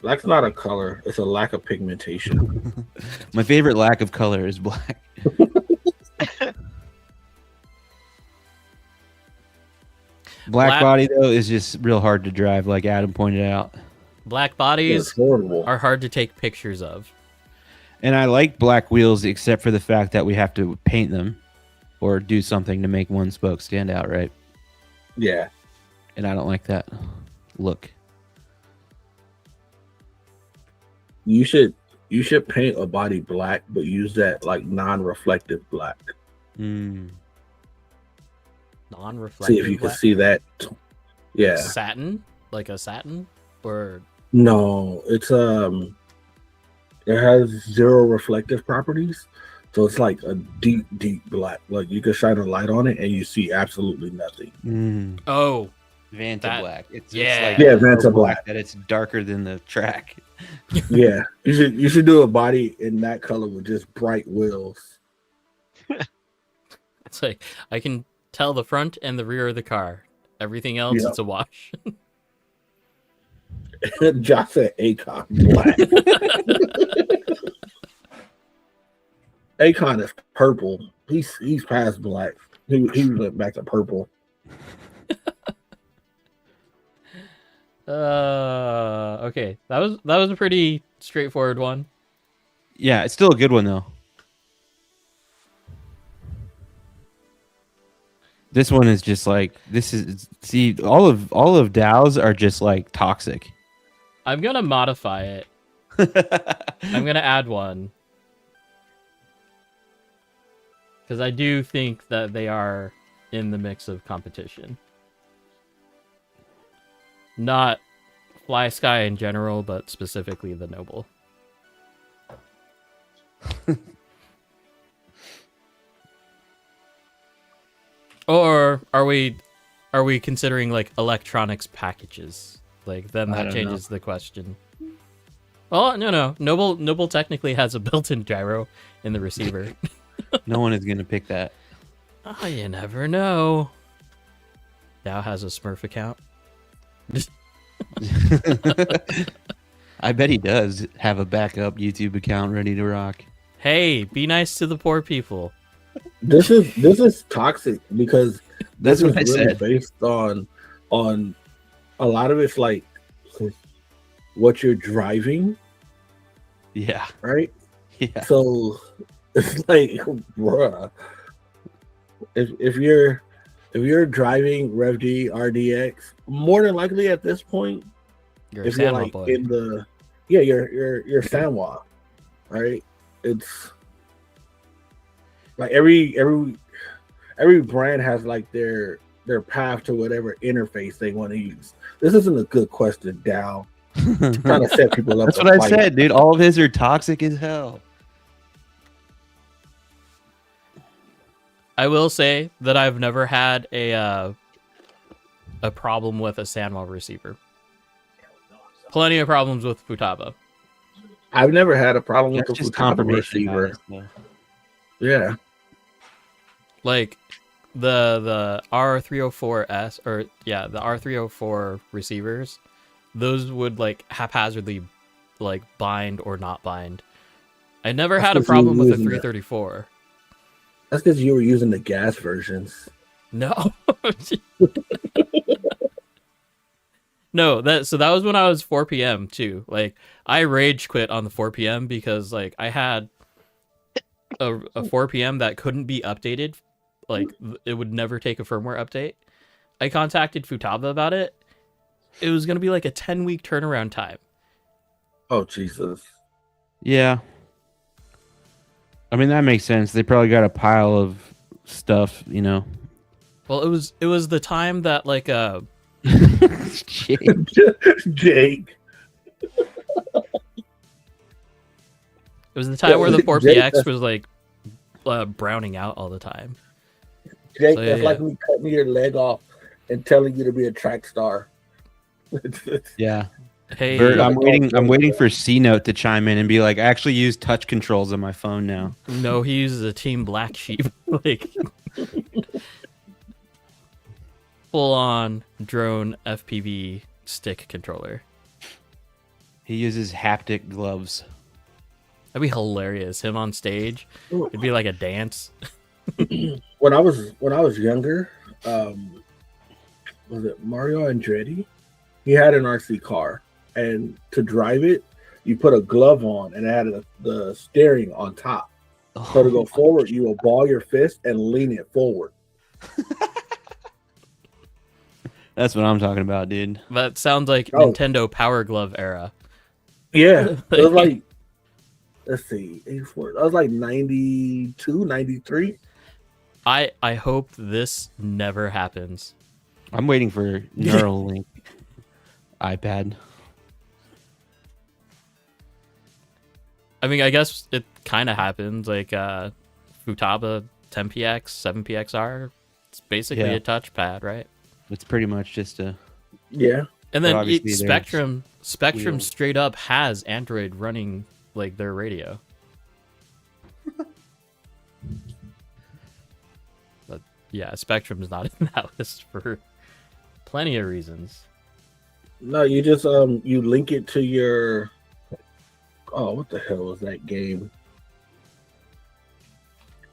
Black's not a color. It's a lack of pigmentation. My favorite lack of color is black. Black body though is just real hard to drive, like Adam pointed out. Black It's bodies horrible. are hard to take pictures of. And I like black wheels except for the fact that we have to paint them or do something to make one spoke stand out, right? Yeah. And I don't like that look. You should paint a body black, but use that like non-reflective black. Non-reflective. See if you can black. see that. Yeah. Satin? Like a satin? Or No, it's it has 0 reflective properties. So it's like a deep, deep black. Like you can shine a light on it and you see absolutely nothing. oh, Vanta That- black. It's yeah. like Yeah, so Vanta black. that it's darker than the track. Yeah. You should do a body in that color with just bright wheels. it's like I can tell the front and the rear of the car. Everything else, Yeah. it's a wash. Josh said Akon black. Akon is purple. He's past black. He went back to purple. Okay. That was a pretty straightforward one. Yeah, it's still a good one though. This one is just like see all of DAOs are just like toxic. I'm gonna modify it. I'm gonna add one. Because I do think that they are in the mix of competition. Not Fly Sky in general, but specifically the Noble. Or are we considering like electronics packages? Like then I that don't changes the question. Oh no. Noble technically has a built-in gyro in the receiver. No one is gonna pick that. Oh, you never know. Dow has a Smurf account. I bet he does have a backup YouTube account ready to rock. Hey, be nice to the poor people. This is toxic because That's this what I is really said. based on a lot of it's like what you're driving, Yeah, right? yeah. So it's like, bruh, if you're driving Rev D RDX, more than likely at this point, You're a if you're Sandwell like boy. in the you're Sanwa, right? It's like every brand has like their path to whatever interface they want to use. This isn't a good question, Dow. Trying to set people up. That's to what I fight. said, dude. All of his are toxic as hell. I will say that I've never had a problem with a Sandwell receiver. Plenty of problems with Futaba. I've never had a problem with That's the just Futaba confirmation receiver. bias, though. Yeah, Like the R304S or yeah, the R304 receivers, those would like haphazardly like bind or not bind. I never That's had a 'cause you problem with a using the- 334. that's because you were using the gas versions. No. No, that was when I was 4 p.m. too. Like I rage quit on the 4 p.m. because like I had a 4 p.m. that couldn't be updated. Like it would never take a firmware update. I contacted Futaba about it. It was gonna be like a 10-week turnaround time. Oh Jesus! Yeah. I mean, that makes sense. They probably got a pile of stuff, you know. Well, it was the time that like Shit. Jake, it was the time where the 4PX was like browning out all the time. Jake, So, that's yeah. like me cutting your leg off and telling you to be a track star. Yeah. Hey, Bert, I'm Yeah. waiting for C Note to chime in and be like, I actually use touch controls on my phone now. no, he uses a Team Black Sheep, like full on drone FPV stick controller. He uses haptic gloves. That'd be hilarious. Him on stage, it'd be like a dance. When I was younger, was it Mario Andretti? He had an RC car, and to drive it, you put a glove on, and it had the steering on top. So to go forward, you will ball your fist and lean it forward. That's what I'm talking about, dude. That sounds like Oh. Nintendo Power Glove era. Yeah, it was like, let's see, 84. That was like 92, 93. I hope this never happens. I'm waiting for Neuralink iPad. I mean, I guess it kind of happens. Like Futaba 10PX, 7PXR. It's basically Yeah. a touchpad, right? It's pretty much just a Yeah, And But then obviously there's Spectrum wheels. straight up has Android running like their radio. But yeah, Spectrum is not in that list for plenty of reasons. no, you just you link it to your. Oh, what the hell was that game?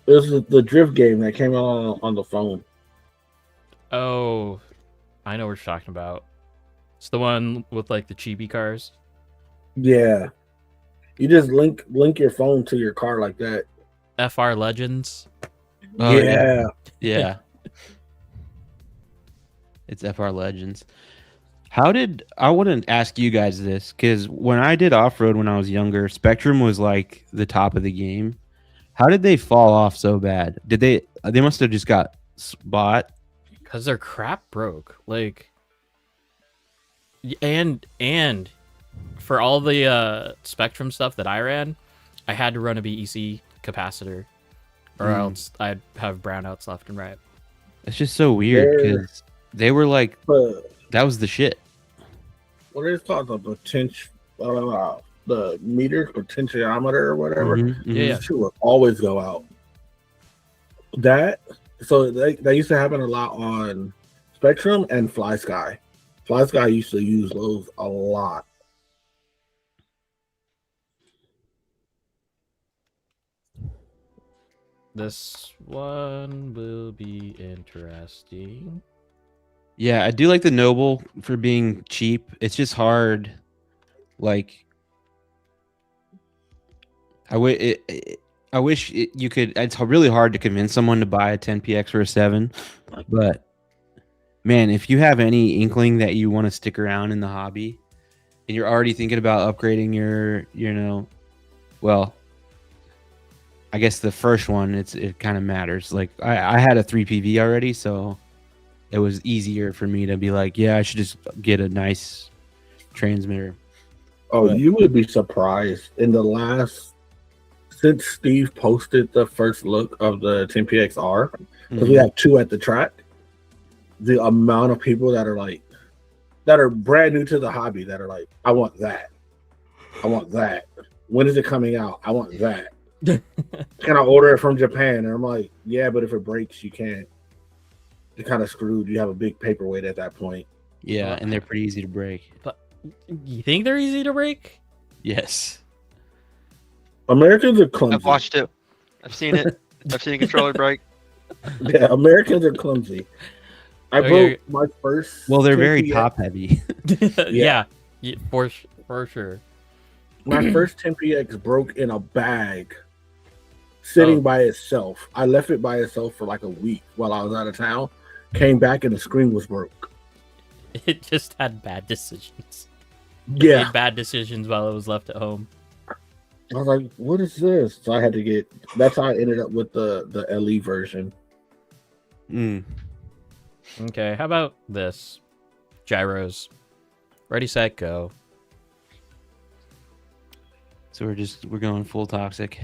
It was the drift game that came out on the phone. Oh, I know what you're talking about. It's the one with like the chibi cars. Yeah, you just link your phone to your car like that. FR Legends. Oh Yeah. yeah. It's FR Legends. How did I wouldn't ask you guys this because when I did off road when I was younger, Spectrum was like the top of the game. How did they fall off so bad? Did they? They must have just got bought. Because their crap broke. Like, and for all the Spectrum stuff that I ran, I had to run a BEC capacitor, or else I'd have brownouts left and right. It's just so weird because they were like But that was the shit. what is it called? The potential, the meter potentiometer or whatever. Mhm, mhm. Yeah. This shit will always go out. That that used to happen a lot on Spectrum and Fly Sky. Fly Sky used to use those a lot. This one will be interesting. Yeah, I do like the Noble for being cheap. It's just hard. Like, I wish you could. It's really hard to convince someone to buy a 10px for a 7. But man, if you have any inkling that you want to stick around in the hobby, and you're already thinking about upgrading well, I guess the first one, it kind of matters. Like I had a 3PV already, so it was easier for me to be like, yeah, I should just get a nice transmitter. Oh, But- you would be surprised in the last since Steve posted the first look of the 10PXR, because we have 2 at the track. The amount of people that are brand new to the hobby that are like, I want that. I want that. When is it coming out? I want that. Can I order it from Japan? And I'm like, yeah, but if it breaks, you can't. You're kind of screwed. You have a big paperweight at that point. Yeah, and they're pretty easy to break. You think they're easy to break? Yes. Americans are clumsy. I've watched it. I've seen it. I've seen a controller break. Yeah, Americans are clumsy. I Okay. broke my first. Well, they're very 10PX top heavy. Yeah, for sure. My first 10PX broke in a bag, sitting Oh. by itself. I left it by itself for like a week while I was out of town. Came back and the screen was broke. It just had bad decisions. Yeah, Made bad decisions while it was left at home. I was like, "What is this?" So I had to get. That's how I ended up with the LE version. Mm. Okay, how about this? Gyros. Ready, set, go. So we're going full toxic.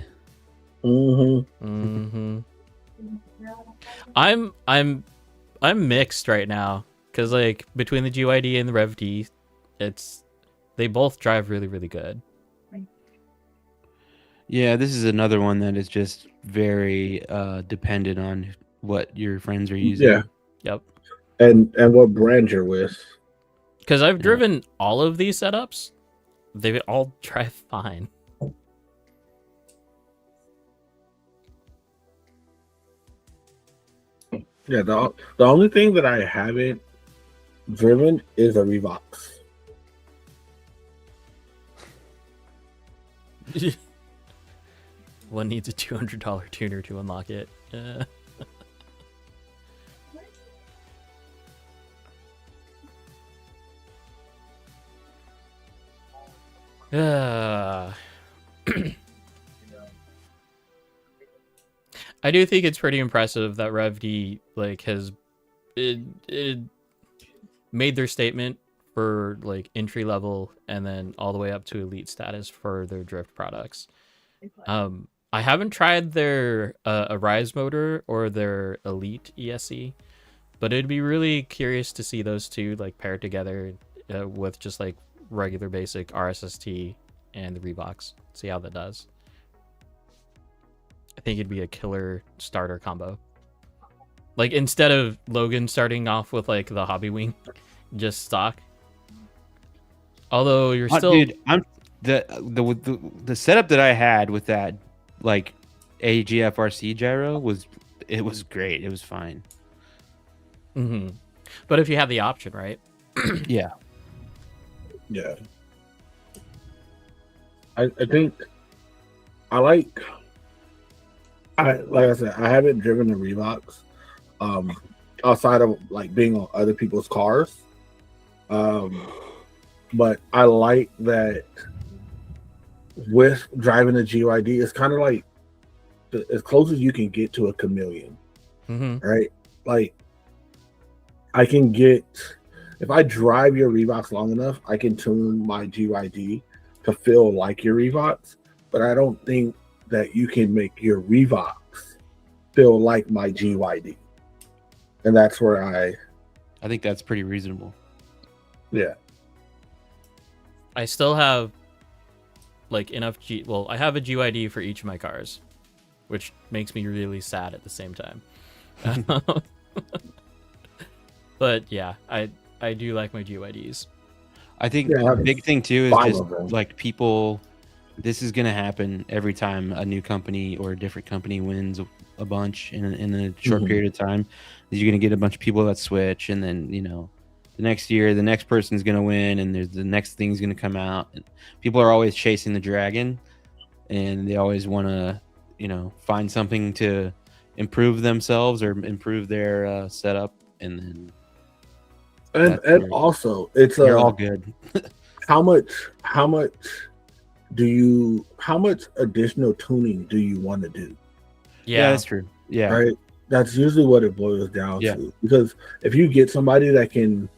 Mm-hmm. I'm mixed right now because like between the GYD and the Rev D, they both drive really really good. Yeah, this is another one that is just very dependent on what your friends are using. Yeah, Yep. and what brand you're with. Because I've driven all of these setups, they all drive fine. Yeah, the only thing that I haven't driven is a Revox. One needs a $200 tuner to unlock it. I do think it's pretty impressive that Rev D has it made their statement for like entry level and then all the way up to elite status for their drift products. I haven't tried their Arise motor or their Elite ESC, but it'd be really curious to see those two like paired together with just like regular basic RSST and the Reeboks. See how that does. I think it'd be a killer starter combo. Like instead of Logan starting off with like the Hobby Wing, just stock. Although you're still, Dude, I'm the setup that I had with that like AGFRC gyro was great. It was fine. Mhm. But if you have the option, right? Yeah. Yeah. I think I like like I said, I haven't driven the Reeboks um outside of like being on other people's cars. Um but I like that with driving a GYD, it's kind of like as close as you can get to a chameleon, Mm-hmm. right? Like I can get if I drive your Reeboks long enough, I can tune my GYD to feel like your Reeboks, but I don't think that you can make your Reeboks feel like my GYD. And that's where I think that's pretty reasonable. yeah. I still have like enough well, I have a GYD for each of my cars, which makes me really sad at the same time. But yeah, I do like my GYDs. I think Yeah, I the big thing too is five just of them. like people. This is going to happen every time a new company or a different company wins a bunch in a short Mhm. period of time. Is you're going to get a bunch of people that switch, and then the next year the next person's going to win, and there's the next thing's going to come out. And people are always chasing the dragon, and they always want to find something to improve themselves or improve their setup, and then And that's where also it's they're all good. how much how much additional tuning do you want to do? Yeah, that's true. Yeah, Right? That's usually what it boils down Yeah. to. Because if you get somebody that can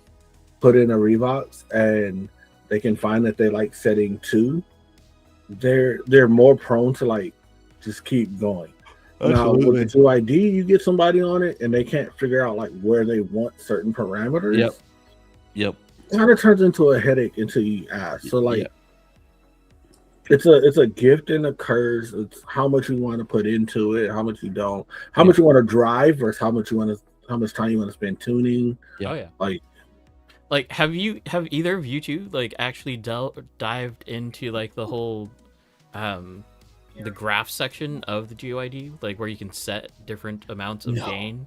put in a Revox and they can find that they like setting 2, they're more prone to like just keep going. Now with the 2ID, you get somebody on it and they can't figure out like where they want certain parameters. Yep. It kind of turns into a headache until you ask. So like Yep. it's a gift and a curse. It's how much you want to put into it, how much you don't, how Yeah. much you want to drive versus how much time you want to spend tuning. Yeah. Oh yeah. Like Have either of you two like actually dived into like the whole the graph section of the GUID, like where you can set different amounts of No. gain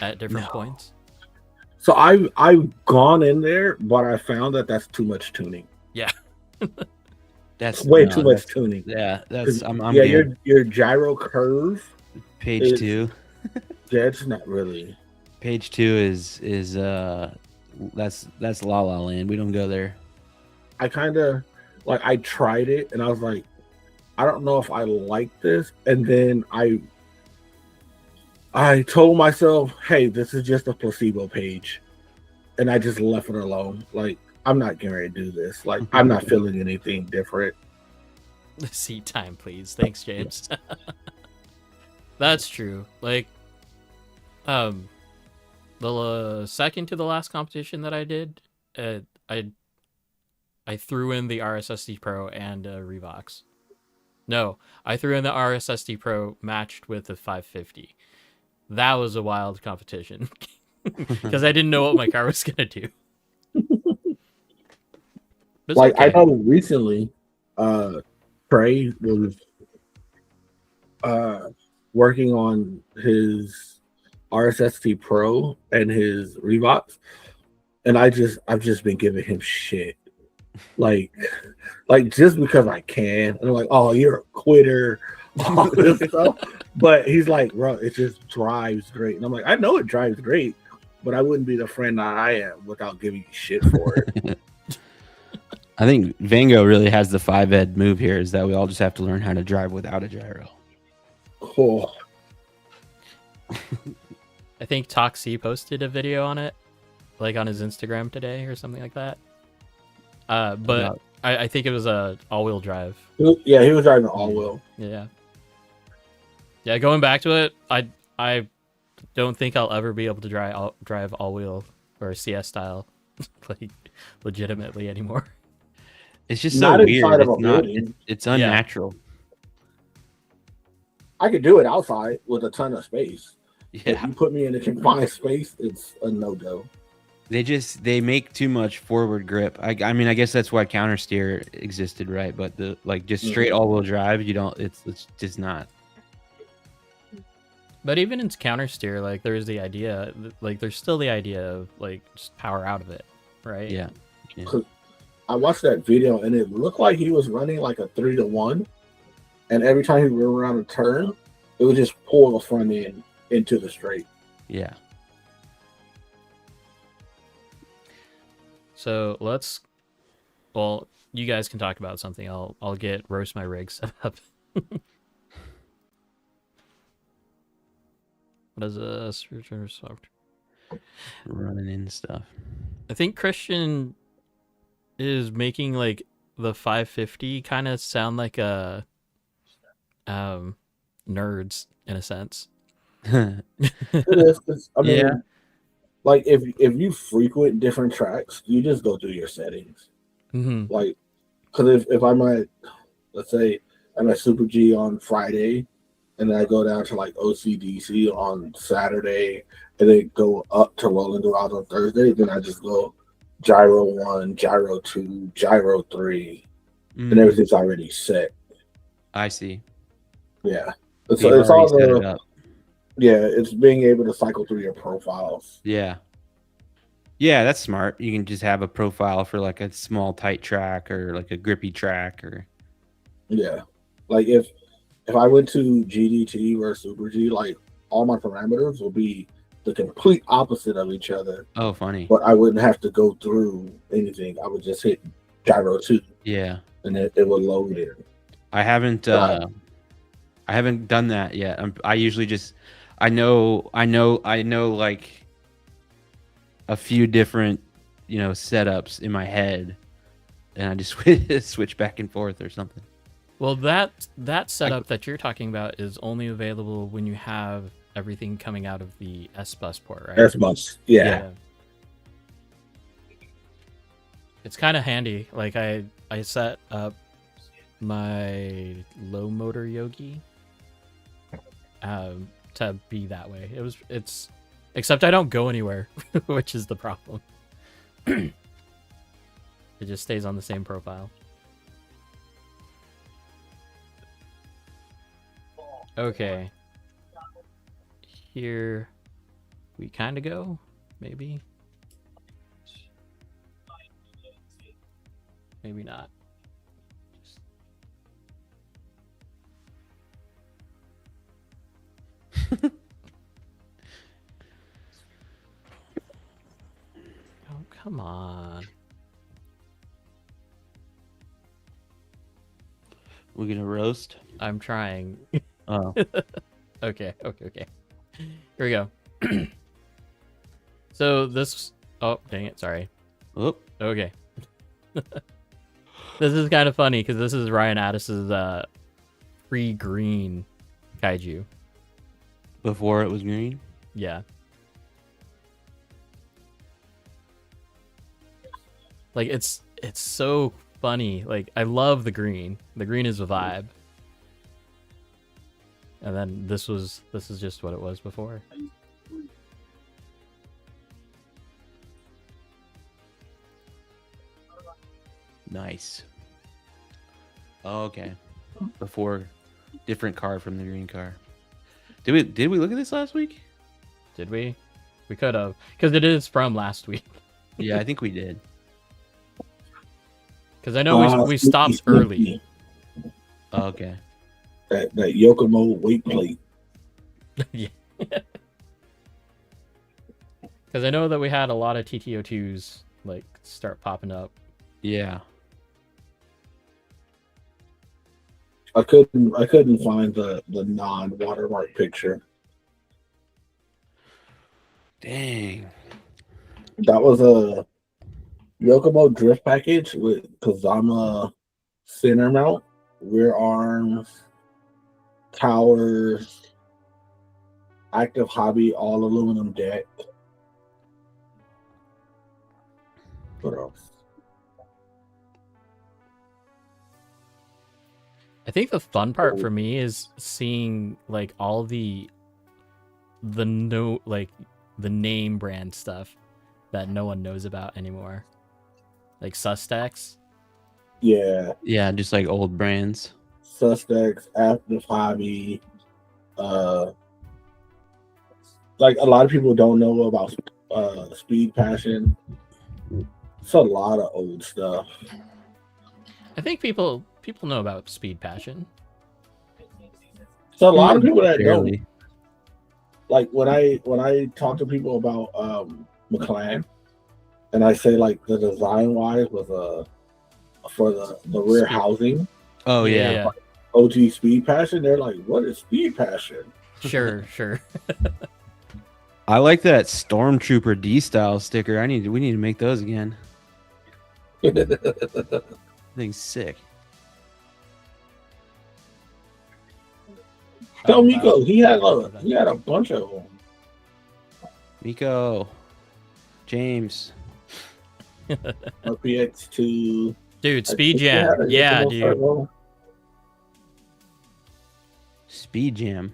at different No. points? so I've gone in there, but I found that that's too much tuning. That's Way no, too much that's- tuning. Yeah, 'Cause, that's I'm yeah, good. your gyro curve, Page it's- 2. yeah, it's not really. Page 2 is that's La La Land. We don't go there. I kind of like I tried it and I was like, I don't know if I like this. And then I told myself, hey, this is just a placebo page. And I just left it alone. Like, I'm not getting ready to do this. Like, I'm not feeling anything different. Seat time, please. Thanks, James. That's true. Like, the second to the last competition that I did, I threw in the RSSD Pro and Revox. No, I threw in the RSSD Pro matched with the 550. That was a wild competition because I didn't know what my car was gonna do. But it's Like, okay. I know recently, Trey was working on his RSST Pro and his Revox, and I've just been giving him shit, like just because I can. And I'm like, oh, you're a quitter, all this stuff. But he's like, bro, it just drives great, and I'm like, I know it drives great, but I wouldn't be the friend that I am without giving you shit for it. I think Vango really has the 5-ed move here, is that we all just have to learn how to drive without a gyro. Cool. I think Toxie posted a video on it, like on his Instagram today or something like that. But I think it was a all-wheel drive. Yeah, he was driving all wheel. Yeah. Going back to it, I don't think I'll ever be able to drive all-wheel or CS style, like legitimately anymore. It's just Not so inside weird. of a It's not. building. It's unnatural. I could do it outside with a ton of space. If Yeah. you put me in a confined space, it's a no-go. They make too much forward grip. I mean, I guess that's why counter steer existed, right? But the just straight all-wheel drive, you don't. It's just not. But even in counter steer, like there's the idea, like there's still the idea of like just power out of it, right? Yeah. I watched that video and it looked like he was running like a 3-1, and every time he went around a turn, it would just pull the front end into the straight. Yeah. So let's. Well, you guys can talk about something. I'll get roast my rig set up. What is a soft? Running in stuff. I think Christian is making like the 550 kind of sound like a nerds in a sense. It is. I mean, Yeah. like if you frequent different tracks, you just go through your settings. Mm-hmm. Like, because if I'm at, let's say I'm at Super G on Friday, and then I go down to like OCDC on Saturday, and then go up to Rolling Garage on Thursday, then I just go Gyro 1, Gyro 2, Gyro 3, and everything's already set. I see. Yeah. You've So it's all already set it the, up. yeah, it's being able to cycle through your profiles. Yeah. Yeah, that's smart. You can just have a profile for like a small tight track or like a grippy track or Yeah. Like if I went to GDT or Super G, like all my parameters will be the complete opposite of each other, oh funny. but I wouldn't have to go through anything. I would just hit Gyro 2 Yeah. and it would load in. I haven't done that yet. I usually just I know like a few different, setups in my head and I just switch back and forth or something. Well, that setup that you're talking about is only available when you have everything coming out of the S bus port, right? S bus. Yeah. It's kind of handy. Like I set up my low motor Yogi to be that way. It's except I don't go anywhere, which is the problem. It just stays on the same profile. Okay. Here we kind of go, maybe. Maybe not. Oh, come on. We're gonna roast. I'm trying. Oh. Okay. Here we go. So this. Oh, dang it! Sorry. Oh. Okay. This is kind of funny because this is Ryan Addis's free green kaiju. Before it was green. Yeah. Like it's so funny. Like I love the green. The green is a vibe. And then this is just what it was before. Nice. Oh, okay. Before, different car from the green car. Did we look at this last week? Did we? We could have, because it is from last week. Yeah, I think we did. Because I know we stopped early. Oh, okay. That Yokomo weight plate. Yeah. Because I know that we had a lot of TTO2s like start popping up. Yeah. I couldn't find the non-watermark picture. Dang. That was a Yokomo drift package with Kazama center mount, rear arms, towers, active hobby, all aluminum deck. What else? I think the fun part for me is seeing like all the name brand stuff that no one knows about anymore. Like Sustex. Yeah. Yeah, just like old brands. Sustex, active hobby. Like a lot of people don't know about Speed Passion. It's a lot of old stuff. I think people know about Speed Passion. It's a lot of people that don't. Barely. Like when I talk to people about McLaren, and I say like the design wise was for the rear Speed. housing Oh yeah. OG Speed Passion, they're like, what is Speed Passion? Sure. I like that Stormtrooper D style sticker. We need to make those again. Thing's sick. Tell Miko he had a bunch of them. Miko, James. RPX2. Dude, Speed Jam. Yeah, dude. Speed Jam.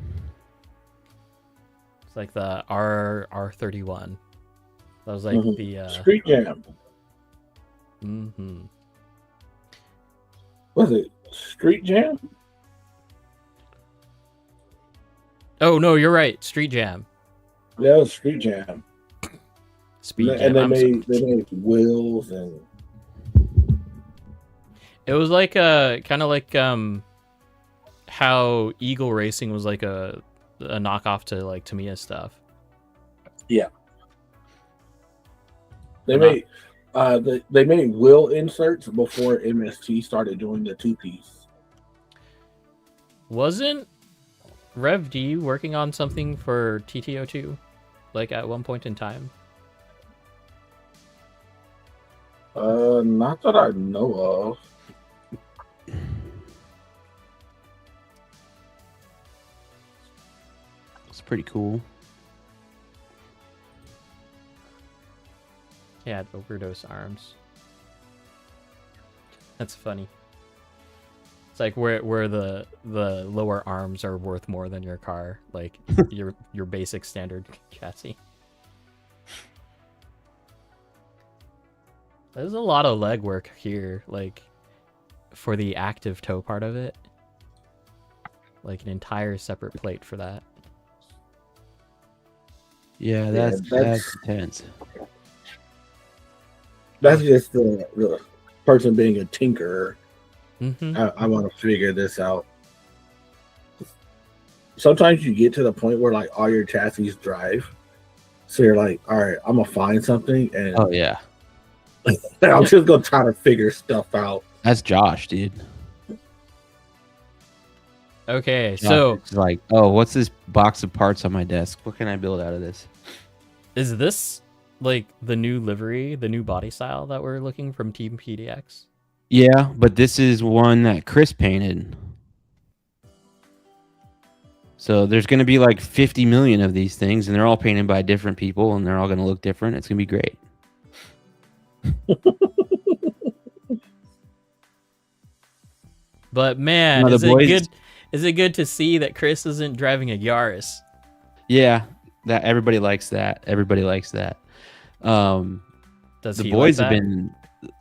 It's like the R31. That was like the Street Jam. Was it Street Jam? Oh no, you're right. Street Jam. Yeah, it was Street Jam. Speed Jam. And they made wheels and it was like kind of like how Eagle Racing was like a knockoff to like Tamiya stuff. Yeah. They made wheel inserts before MST started doing the 2-piece. Wasn't Rev D working on something for TTO2 like at one point in time? Not that I know of. It's pretty cool. Yeah, overdose arms. That's funny. It's like where the lower arms are worth more than your car, like your basic standard chassis. There's a lot of legwork here, like for the active toe part of it. Like an entire separate plate for that. Yeah, that's intense. That's just the person being a tinkerer. Mm-hmm. I want to figure this out. Sometimes you get to the point where like all your chassis drive, so you're like, all right, I'm gonna find something, and Oh yeah, I'm just gonna try to figure stuff out. that's Josh, dude. Okay, Josh so is like, oh, what's this box of parts on my desk? What can I build out of this? is this like the new livery, the new body style that we're looking from Team PDX? Yeah, but this is one that Chris painted. So there's going to be like 50 million of these things, and they're all painted by different people, and they're all going to look different. It's going to be great. But man, No, the is it boys- good? Is it good to see that Chris isn't driving a Yaris? Yeah, that everybody likes that. Everybody likes that. Does The he boys like have that? been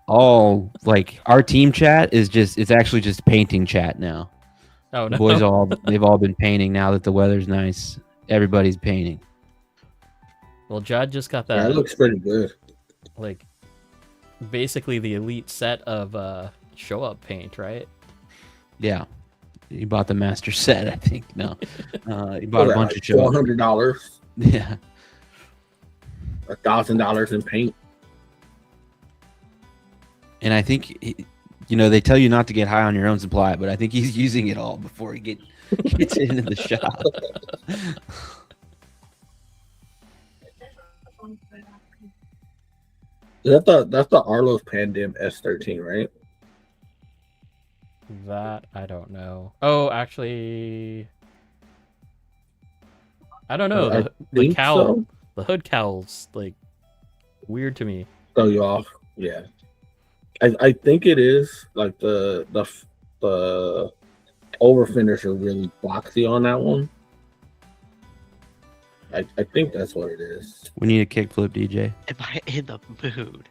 all like, our team chat is just, it's actually just painting chat now. Oh The no! boys they've all been painting now that the weather's nice. Everybody's painting. Well, Judd just got Yeah, that. it looks pretty good. Like basically the elite set of show up paint, right? Yeah. He bought the master set, I think. No. He bought a bunch of show. $400, Yeah. $1,000 in paint. And I think, they tell you not to get high on your own supply, but I think he's using it all before he gets into the shop. That's the Arlos Pandem S13, right? That I don't know. Oh, actually, I don't know. I The think cowl, so. the hood cowl's like weird to me. Throw you off. Yeah. I think it is like the over finish are really boxy on that one. I think that's what it is. We need a kickflip, DJ. Am I in the mood?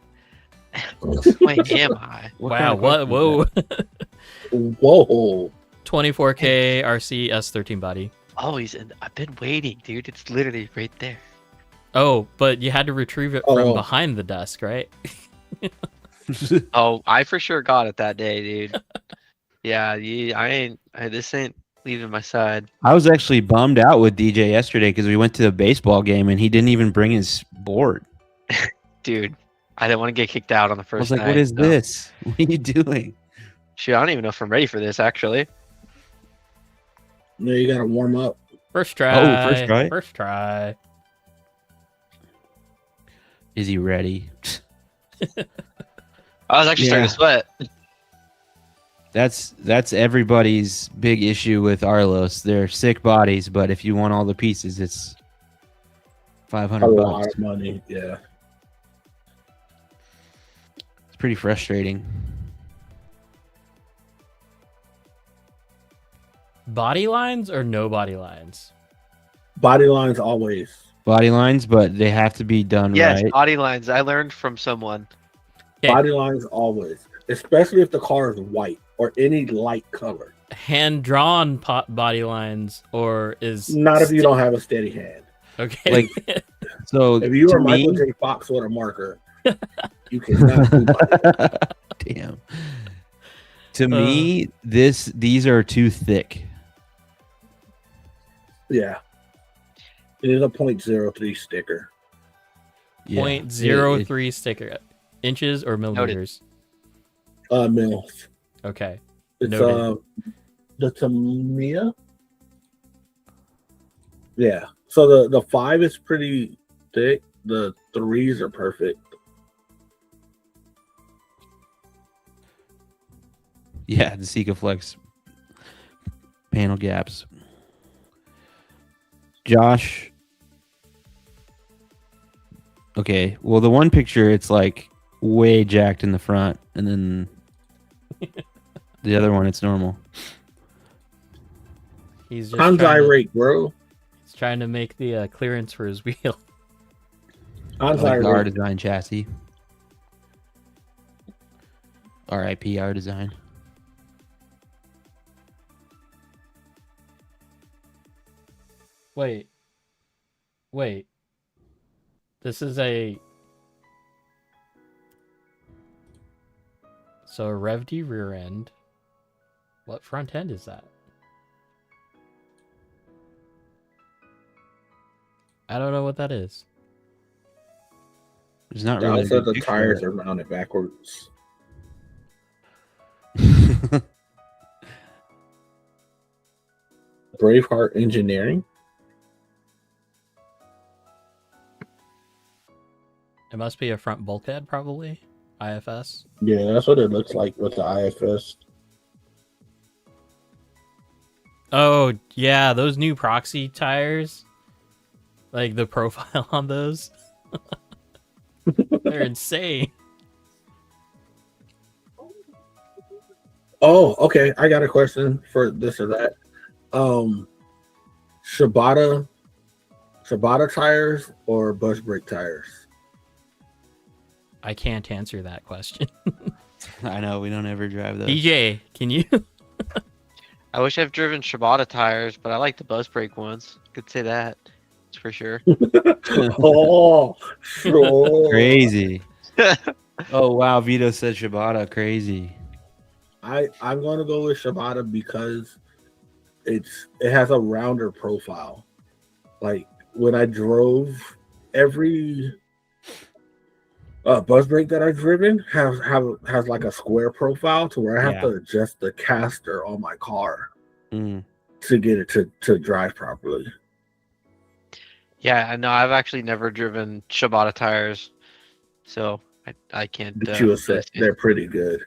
Why am I? Wow! What? Whoa! Whoa. 24K RC S13 body. Oh, I've been waiting, dude. It's literally right there. Oh, but you had to retrieve it from Oh. behind the desk, right? Oh, I for sure got it that day, dude. Yeah, this ain't leaving my side. I was actually bummed out with DJ yesterday because we went to the baseball game and he didn't even bring his board. Dude, I didn't want to get kicked out on the I was first like, night. "What is so- this? What are you doing?" Shoot, I don't even know if I'm ready for this, actually. No, you gotta warm up. First try. Oh, first try? First try. Is he ready? I was actually starting to sweat. That's everybody's big issue with Arlos. They're sick bodies, but if you want all the pieces, it's A $500. lot of money. Yeah. It's pretty frustrating. Body lines or no body lines? Body lines always. Body lines, but they have to be done Yes, right. body lines. I learned from someone. Okay. Body lines always. Especially if the car is white or any light color. Hand drawn body lines or is Not if you don't have a steady hand. okay. So If you to are Michael me, J. Fox with a marker, you cannot do body. damn. To me, these are too thick. Yeah. It is a .03 sticker. Yeah. 0.03 sticker. Inches or millimeters? Mils. Okay. It's Noted. the Tamiya. Yeah. So the 5 is pretty thick. The 3s are perfect. Yeah, the Sikaflex panel gaps. Josh. Okay, well, the one picture, it's like way jacked in the front, and then the other one, it's normal. He's just Han's trying to, irate, bro. he's trying to make the clearance for his wheel. Han's Like the R irate. Design chassis. RIP R Design. Wait. This is a Rev D rear end. What front end is that? I don't know what that is. There's not They really. also a good the tires picture are mounted backwards. of it. Braveheart Engineering. It must be a front bulkhead, probably. IFS. Yeah, that's what it looks like with the IFS. Oh, yeah, those new proxy tires. Like the profile on those. They're insane. Oh, okay. I got a question for this or that. Shibata tires or bus brake tires? I can't answer that question. I know we don't ever drive those. DJ, can you? I wish I've driven Shibata tires, but I like the bus brake ones. Could say that. That's for sure. Oh, sure. Crazy. Oh wow, Vito said Shibata. Crazy. I'm gonna go with Shibata because it has a rounder profile. Like when I drove, every bus brake that I've driven has like a square profile to where I have Yeah. to adjust the caster on my car Mm. to get it to drive properly. Yeah, I know. I've actually never driven Shibata tires, so I can't. But you said really say- they're pretty good.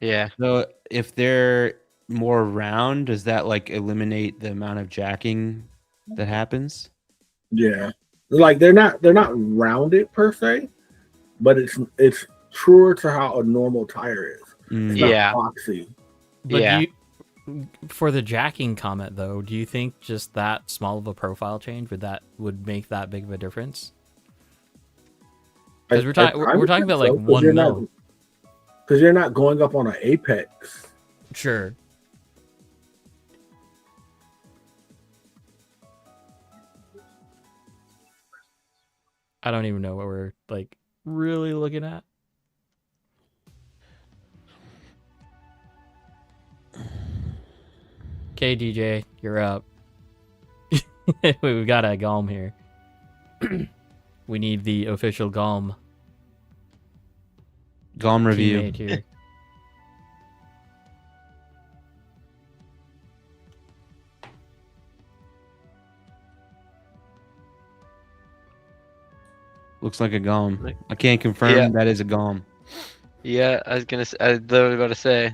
Yeah. So if they're more round, does that like eliminate the amount of jacking that happens? Yeah, like they're not rounded per se, but it's truer to how a normal tire is. Mm. It's Yeah. not boxy. But Yeah. for the jacking comment though, do you think just that small of a profile change would make that big of a difference? Because we're talking about like 1 mil. Because you're not going up on an apex. Sure. I don't even know what we're like really looking at. Okay, DJ, you're up. We got a Galm here. We need the official Galm Gone review. teammate here. Looks like a gom. I can't confirm Yeah. that is a gom. Yeah, I was gonna. I was literally about to say.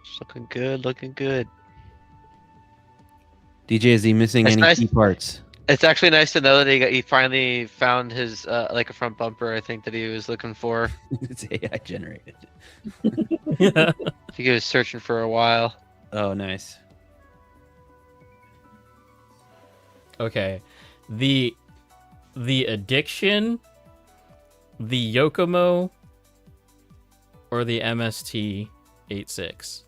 It's looking good. Looking good. DJ, is he missing That's any nice. key parts? It's actually nice to know that he finally found his like a front bumper. I think that he was looking for. It's AI generated. I think he was searching for a while. Oh, nice. Okay. The Addiction, the Yokomo, or the MST 86.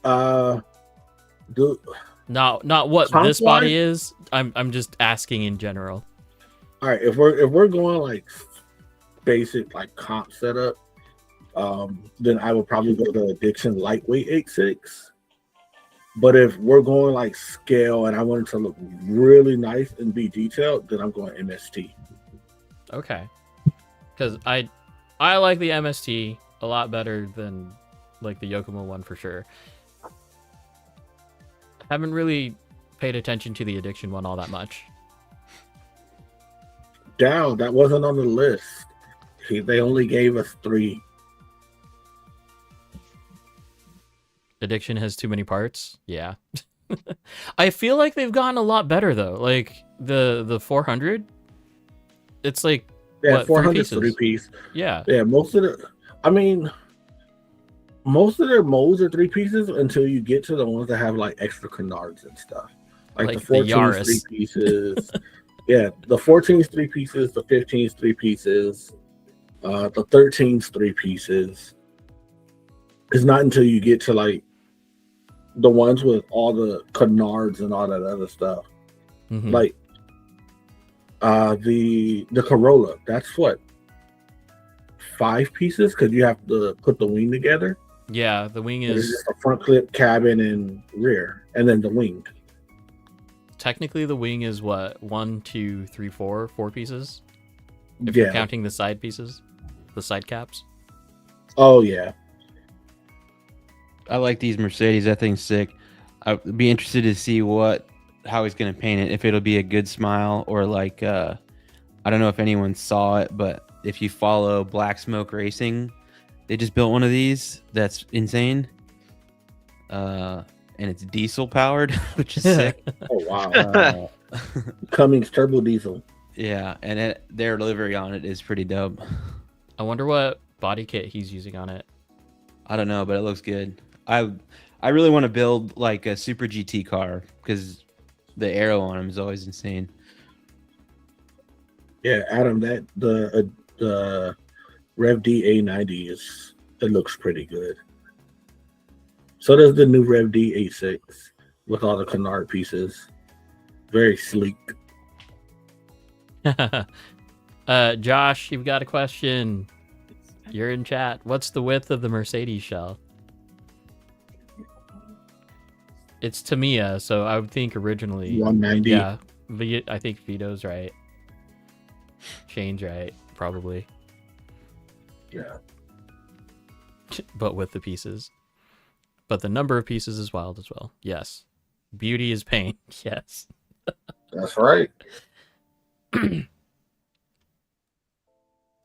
Do Not what Comp this body wise? is. I'm just asking in general. all right. If we're going like basic like comp setup, then I would probably go to Addiction Lightweight 86. But if we're going like scale and I want it to look really nice and be detailed, then I'm going MST. Okay. Because I like the MST a lot better than like the Yokomo one for sure. Haven't really paid attention to the Addiction one all that much. Down, that wasn't on the list. They only gave us 3. Addiction has too many parts. Yeah. I feel like they've gotten a lot better though. Like the 400, it's like Yeah, what, 400 3 3 piece. yeah. Yeah, most of their molds are 3 pieces until you get to the ones that have like extra canards and stuff. Like the Like the 14's 3 Yaris. pieces. Yeah, the 14's 3 pieces, the 15's 3 pieces, the 13's 3 pieces. It's not until you get to like the ones with all the canards and all that other stuff. Mhm. Like the Corolla, that's what, 5 pieces because you have to put the wing together. Yeah, the wing It's is just a front clip, cabin, and rear, and then the wing. technically the wing is what, 1, 2, 3, 4 pieces? If you're Yeah. counting the side pieces, the side caps. Oh yeah. I like these Mercedes. That thing's sick. I'd be interested to see how he's gonna paint it. If it'll be a good smile or like I don't know if anyone saw it, but if you follow Black Smoke Racing, they just built one of these. That's insane. And it's diesel powered, which is sick. Oh wow. Cummins Cummins turbo diesel. Yeah, and their delivery on it is pretty dope. I wonder what body kit he's using on it. I don't know, but it looks good. I really want to build like a Super GT car because the aero on them is always insane. Yeah, Adam, that the Rev D A90 it looks pretty good. So does the new Rev D 86 with all the canard pieces. Very sleek. Josh, you've got a question. You're in chat. What's the width of the Mercedes shell? It's Tamiya, so I would think originally 190. Yeah, I think Vito's right. Shaine's right, probably. Yeah. But with the pieces. But the number of pieces is wild as well. Yes. Beauty is pain. Yes. That's right.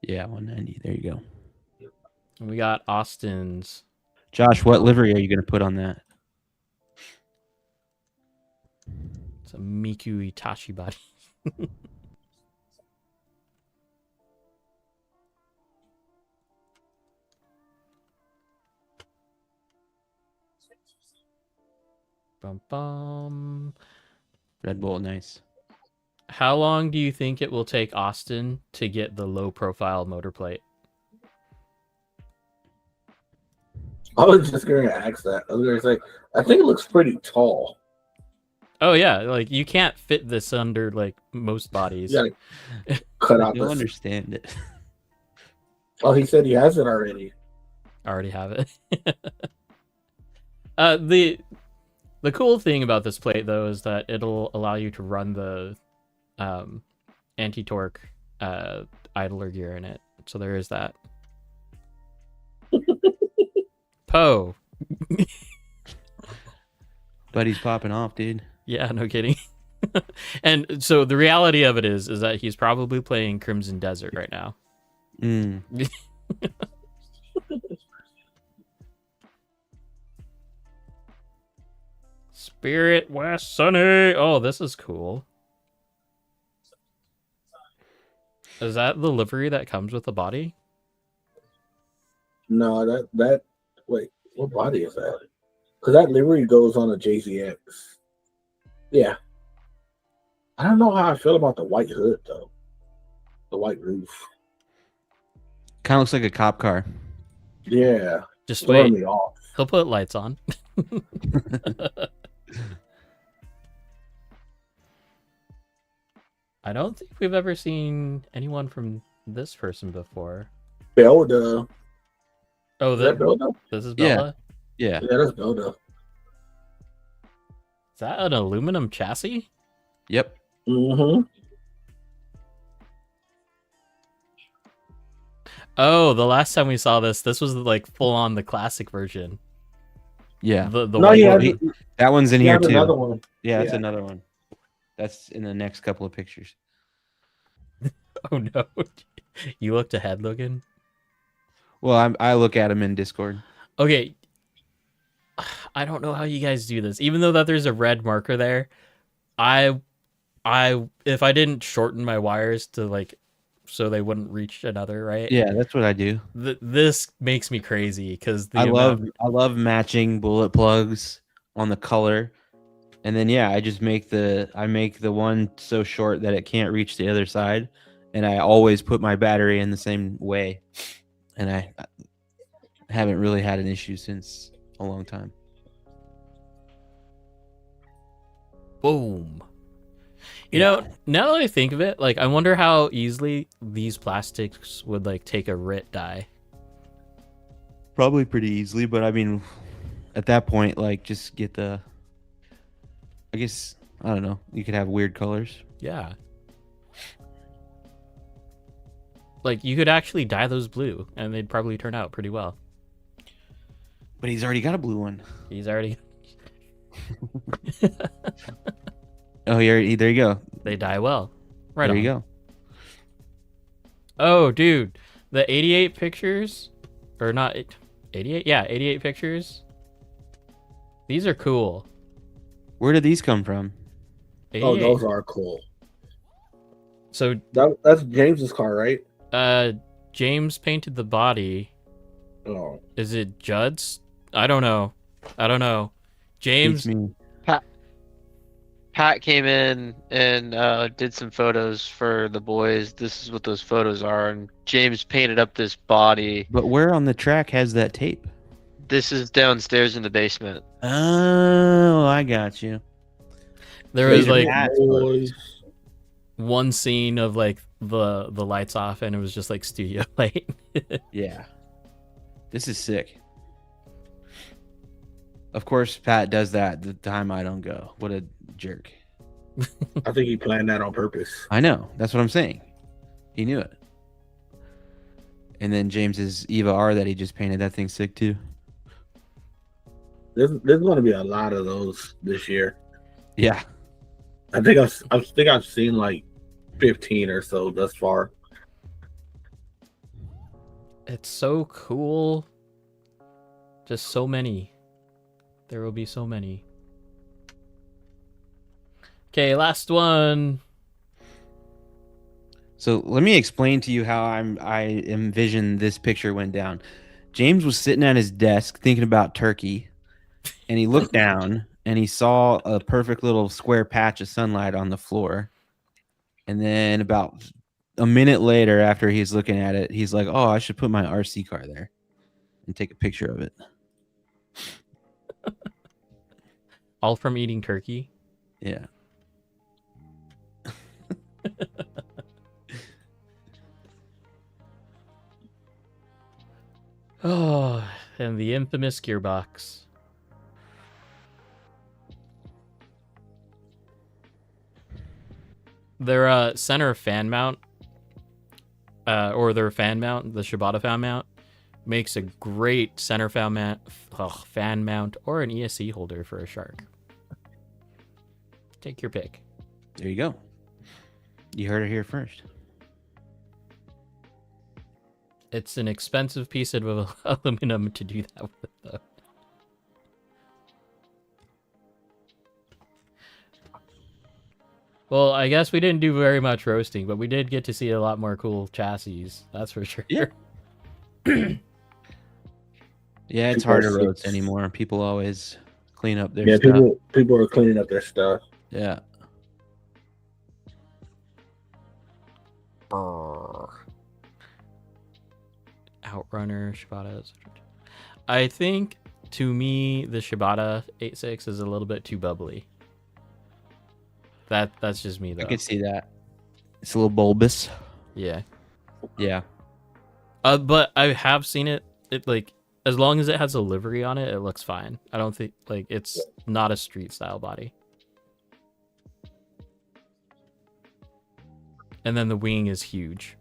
Yeah, 190. There you go. And we got Austin's. Josh, what livery are you going to put on that? It's a Miku Itachi body. Bum bum. Red Bull, nice. How long do you think it will take Austin to get the low profile motor plate? I was just going to ask that. I was going to say, I think it looks pretty tall. Oh yeah, like you can't fit this under like most bodies. You gotta cut out You'll the understand it. Oh, he said he has it already. I already have it. The cool thing about this plate though is that it'll allow you to run the anti-torque idler gear in it. So there is that. Poe. Buddy's popping off, dude. Yeah, no kidding. And so the reality of it is that he's probably playing Crimson Desert right now. Mm. Spirit West Sunny. Oh, this is cool. Is that the livery that comes with the body? No, that wait, what body is that? Because that livery goes on a JZX. Yeah. I don't know how I feel about the white hood though. The white roof. Kind of looks like a cop car. Yeah. Just Throwing wait. me off. He'll put lights on. I don't think we've ever seen anyone from this person before. Belda. Oh, Is that Belda? this is Yeah. Bella? Yeah. Yeah, that's Belda. Is that an aluminum chassis? Yep. Mm-hmm. Oh, the last time we saw this was like full on the classic version. Yeah. The No, white he Well, has, that one's in he here has too. another one. Yeah, that's Yeah. another one. That's in the next couple of pictures. Oh no. You looked ahead, Logan? Well, I look at them in Discord. Okay. I don't know how you guys do this. Even though that there's a red marker there, I if I didn't shorten my wires to like so they wouldn't reach another, right? Yeah, that's what I do. This makes me crazy because I love matching bullet plugs on the color, and then yeah, I just make the one so short that it can't reach the other side, and I always put my battery in the same way, and I haven't really had an issue since a long time. boom. You know, now that I think of it, like I wonder how easily these plastics would like take a RIT die. Probably pretty easily, but I mean, at that point, like just get the. I guess I don't know. You could have weird colors. Yeah. Like you could actually dye those blue, and they'd probably turn out pretty well. But he's already got a blue one. He's already. Oh, yeah, there you go. They die well. Right. There on. you go. Oh, dude, the 88 pictures, or not 88? Yeah, 88 pictures. These are cool. Where did these come from? 88. Oh, those are cool. So, That's James's car, right? James painted the body. Oh. Is it Judd's? I don't know. James. Beats me. Pat came in and did some photos for the boys. This is what those photos are. And James painted up this body. But where on the track has that tape? This is downstairs in the basement. Oh, I got you. There was These are like Pat's boys. one scene of like the lights off, and it was just like studio light. Yeah. This is sick. Of course, Pat does that the time I don't go. What a jerk. I think he planned that on purpose. I know. That's what I'm saying. He knew it. And then James's Eva R that he just painted, that thing's sick too. There's going to be a lot of those this year. Yeah. I think I've seen like 15 or so thus far. It's so cool. Just so many. There will be so many. Okay, last one. So let me explain to you how I envision this picture went down. James was sitting at his desk thinking about turkey, and he looked down and he saw a perfect little square patch of sunlight on the floor. And then about a minute later, after he's looking at it, he's like, "Oh, I should put my RC car there and take a picture of it." All from eating turkey. Yeah. Oh, and the infamous gearbox. Their center fan mount, or their fan mount, the Shibata fan mount, makes a great center fan mount or an ESC holder for a shark. Take your pick. There you go. You heard it here first. It's an expensive piece of aluminum to do that with, though. Well, I guess we didn't do very much roasting, but we did get to see a lot more cool chassis. That's for sure. Yeah. Yeah, it's People hard to are roast sick. anymore. People always clean up their Yeah, stuff. people are cleaning up their stuff. Yeah. Outrunner, Shibata. I think, to me, the Shibata 8.6 is a little bit too bubbly. That's just me, though. I can see that. It's a little bulbous. Yeah. Yeah. But I have seen it. It like, as long as it has a livery on it, it looks fine. I don't think like it's not a street style body. And then the wing is huge.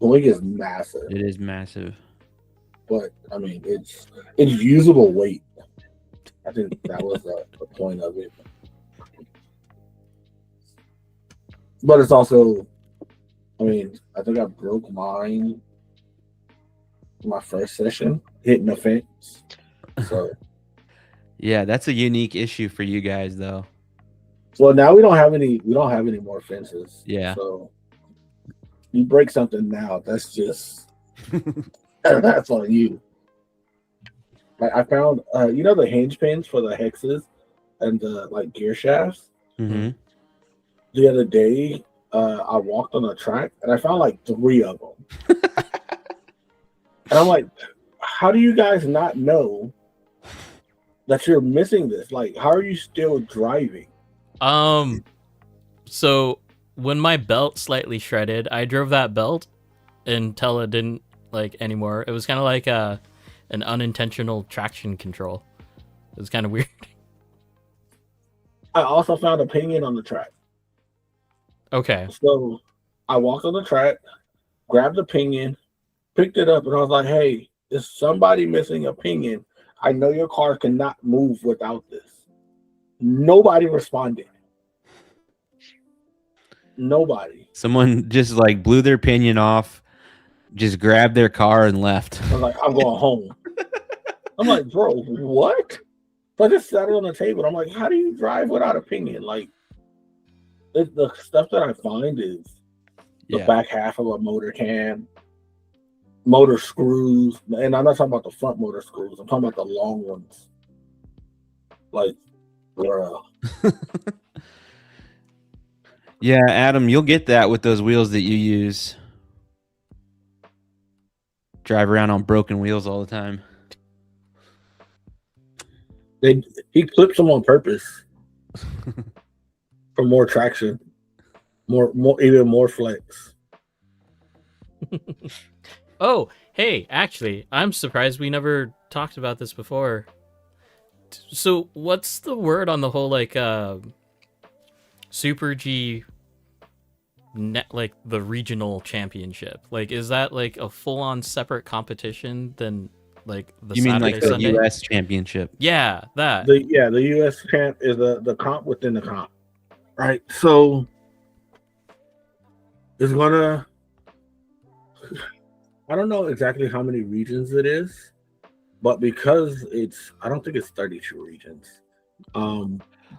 The wing is massive, It is massive. but I mean, it's usable weight. I think that was the point of it. But it's also, I mean, I think I broke mine my first session hitting the fence. So, Yeah, that's a unique issue for you guys, though. well, now we don't have any more fences. Yeah. So you break something now, that's just that's on you. Like I found, the hinge pins for the hexes and the like gear shafts. Mm-hmm. The other day, I walked on a track and I found like 3 of them. And I'm like, how do you guys not know that you're missing this? Like, how are you still driving? So when my belt slightly shredded, I drove that belt until it didn't like anymore. It was kind of like an unintentional traction control. It was kind of weird. I also found a pinion on the track. Okay. So I walked on the track, grabbed the pinion, picked it up, and I was like, hey, is somebody missing a pinion? I know your car cannot move without this. Nobody responded. Nobody. Someone just like blew their pinion off, just grabbed their car and left. I was like, I'm going home. I'm like, bro, what? So I just sat it on the table. I'm like, how do you drive without a pinion? Like, the stuff that I find is the back half of a motor can, motor screws, and I'm not talking about the front motor screws. I'm talking about the long ones. Like, bruh. Yeah, Adam, you'll get that with those wheels that you use. Drive around on broken wheels all the time. He clips them on purpose for more traction, more even more flex. Oh, hey, actually, I'm surprised we never talked about this before. So, what's the word on the whole like Super G like the regional championship? Like, is that like a full-on separate competition than like the You mean Saturday like the Sunday? U.S. championship? Yeah, that. The U.S. champ is the comp within the comp, right? So it's gonna. I don't know exactly how many regions it is, but because I don't think it's 32 regions.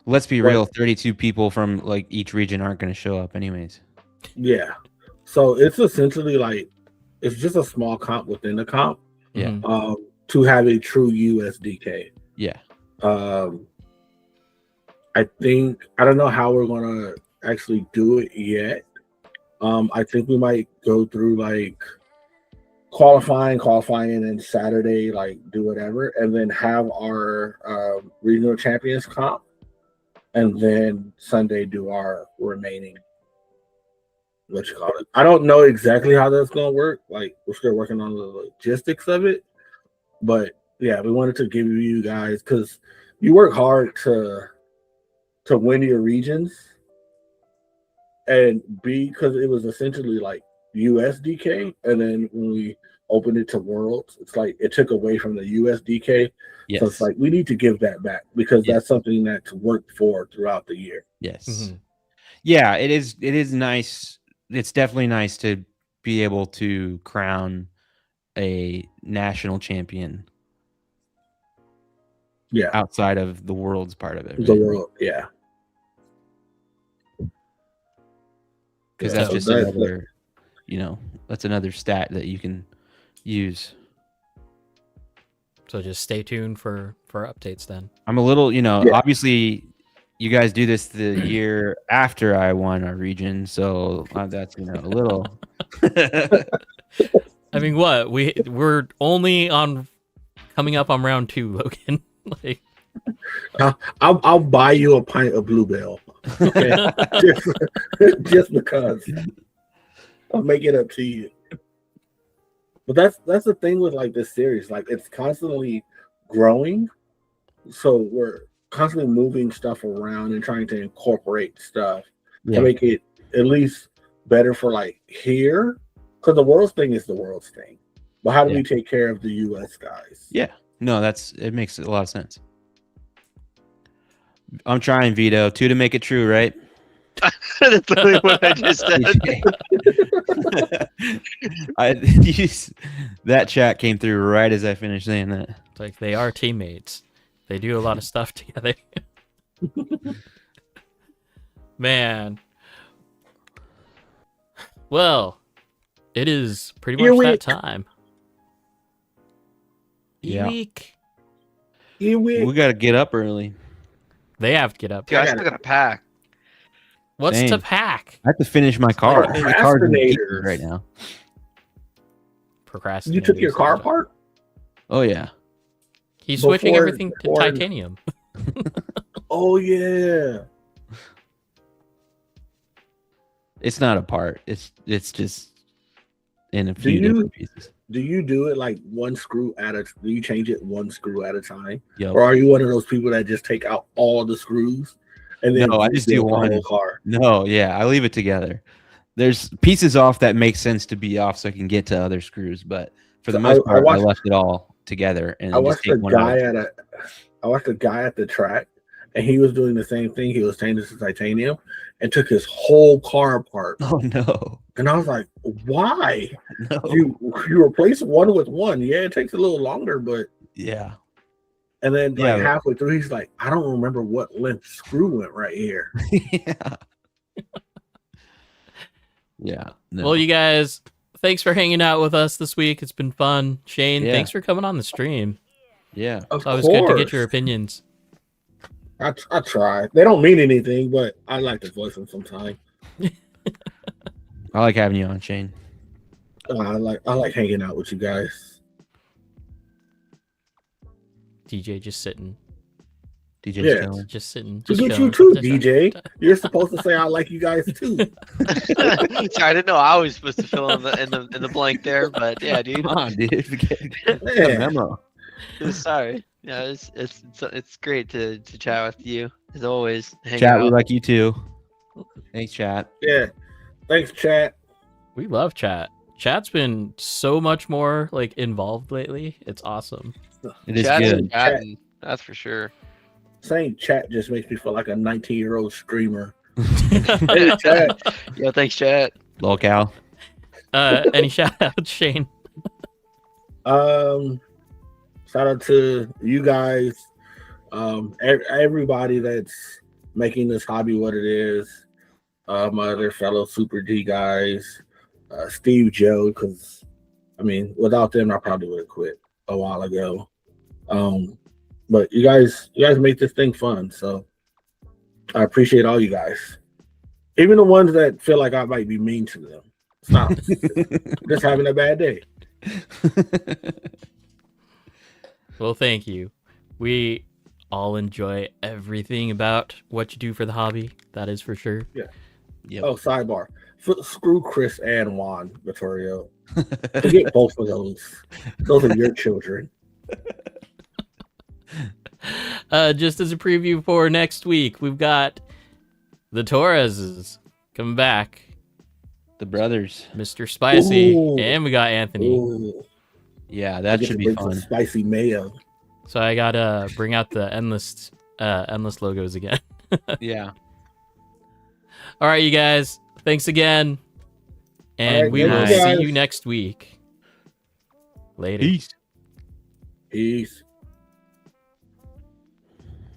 Let's be real, 32 people from like each region aren't going to show up anyways. Yeah. So it's essentially like it's just a small comp within the comp. Yeah. To have a true USDK. Yeah. I think I don't know how we're gonna actually do it yet. I think we might go through like qualifying, and Saturday like do whatever, and then have our regional champions comp, and then Sunday do our remaining. what you call it. I don't know exactly how that's gonna work. Like we're still working on the logistics of it, but yeah, we wanted to give you guys because you work hard to win your regions, and B because it was essentially like USDK, and then when we opened it to Worlds, it's like it took away from the USDK. Yes. So it's like we need to give that back because Yes. that's something that's worked for throughout the year. Yes. Mm-hmm. Yeah, it is. It is nice. It's definitely nice to be able to crown a national champion. Yeah, outside of the world's part of it. the Right? world. Yeah, Because Yeah, that's so just that's another, that's another stat that you can use. So just stay tuned for updates then. I'm a little, Yeah. obviously you guys do this the year after I won our region, so that's a little. I mean, what we're only on coming up on round 2, Logan. Like, I'll buy you a pint of Bluebell. Okay, just because I'll make it up to you. But that's the thing with like this series. Like it's constantly growing, so we're constantly moving stuff around and trying to incorporate stuff to make it at least better for like here. Because the world's thing is the world's thing, but how do we take care of the U.S. guys? Yeah, no, it makes a lot of sense. I'm trying, Vito. 2 to make it true, right? That's literally what I just said. That chat came through right as I finished saying that. it's like they are teammates. They do a lot of stuff together. Man. Well, it is pretty much that time. Yeah. Week. We got to get up early. They have to get up. Dude, I still gotta pack. What's Same. to pack? I have to finish my car. Like My car's in gear procrastinators. right now. Procrastinating. You took your car apart? Oh yeah. He's switching Before- everything to before- titanium. Oh yeah. It's not a part. It's just in a Do few you- different pieces. Do you do it like one screw at a? Do you change it one screw at a time, Yep. or are you one of those people that just take out all the screws and then No, I just do rebuild the one. whole car? No, yeah, I leave it together. There's pieces off that make sense to be off so I can get to other screws, but for the So most part, I watched- left it all together and I just watched take a one out. guy I watched a guy at the track, and he was doing the same thing. He was changing to titanium and took his whole car apart. Oh no. And I was like, "Why? No. You replace one with one? Yeah, it takes a little longer, but." Yeah. And then Yeah, like but- halfway through, he's like, "I don't remember what length screw went right here." Yeah. Yeah. No. Well, you guys, thanks for hanging out with us this week. It's been fun. Shane, Yeah. thanks for coming on the stream. yeah. Of It's always good to get your opinions. I try. They don't mean anything, but I like to voice them sometime. I like having you on, Shane. I like hanging out with you guys. DJ just sitting. DJ's Yeah. chilling. Just sitting. To Just get you chilling. too, DJ. You're supposed to say I like you guys too. Sorry, I didn't know I was supposed to fill in the blank there, but yeah, dude. Come on, dude. Get a Yeah. memo. Sorry. Yeah, it's great to chat with you as always. Hang Chat, out. we like you too. Thanks, chat. Yeah. Thanks, chat. We love chat. Chat's been so much more like involved lately. It's awesome. It is Chat's good. chatting, that's for sure. Saying chat just makes me feel like a 19-year-old streamer. Hey, chat. Yeah, thanks, chat. Lolcal. Any shout outs, Shane? Shout out to you guys, everybody that's making this hobby what it is. My other fellow Super D guys, Steve, Joe, because I mean, without them, I probably would have quit a while ago. But you guys make this thing fun, so I appreciate all you guys. Even the ones that feel like I might be mean to them. Stop. Just having a bad day. Well, thank you. We all enjoy everything about what you do for the hobby. That is for sure. Yep. Oh, sidebar. Screw Chris and Juan, Vittorio. Forget both of those. Those are your children. Just as a preview for next week, we've got the Torreses coming back. The brothers. Mr. Spicy, Ooh. and we got Anthony. Ooh, Yeah, I that get should to be bring some fun. spicy mayo. So I gotta bring out the endless logos again. Yeah. All right, you guys. Thanks again, and All right, we thank will you, see guys. you next week. Later. Peace. Peace.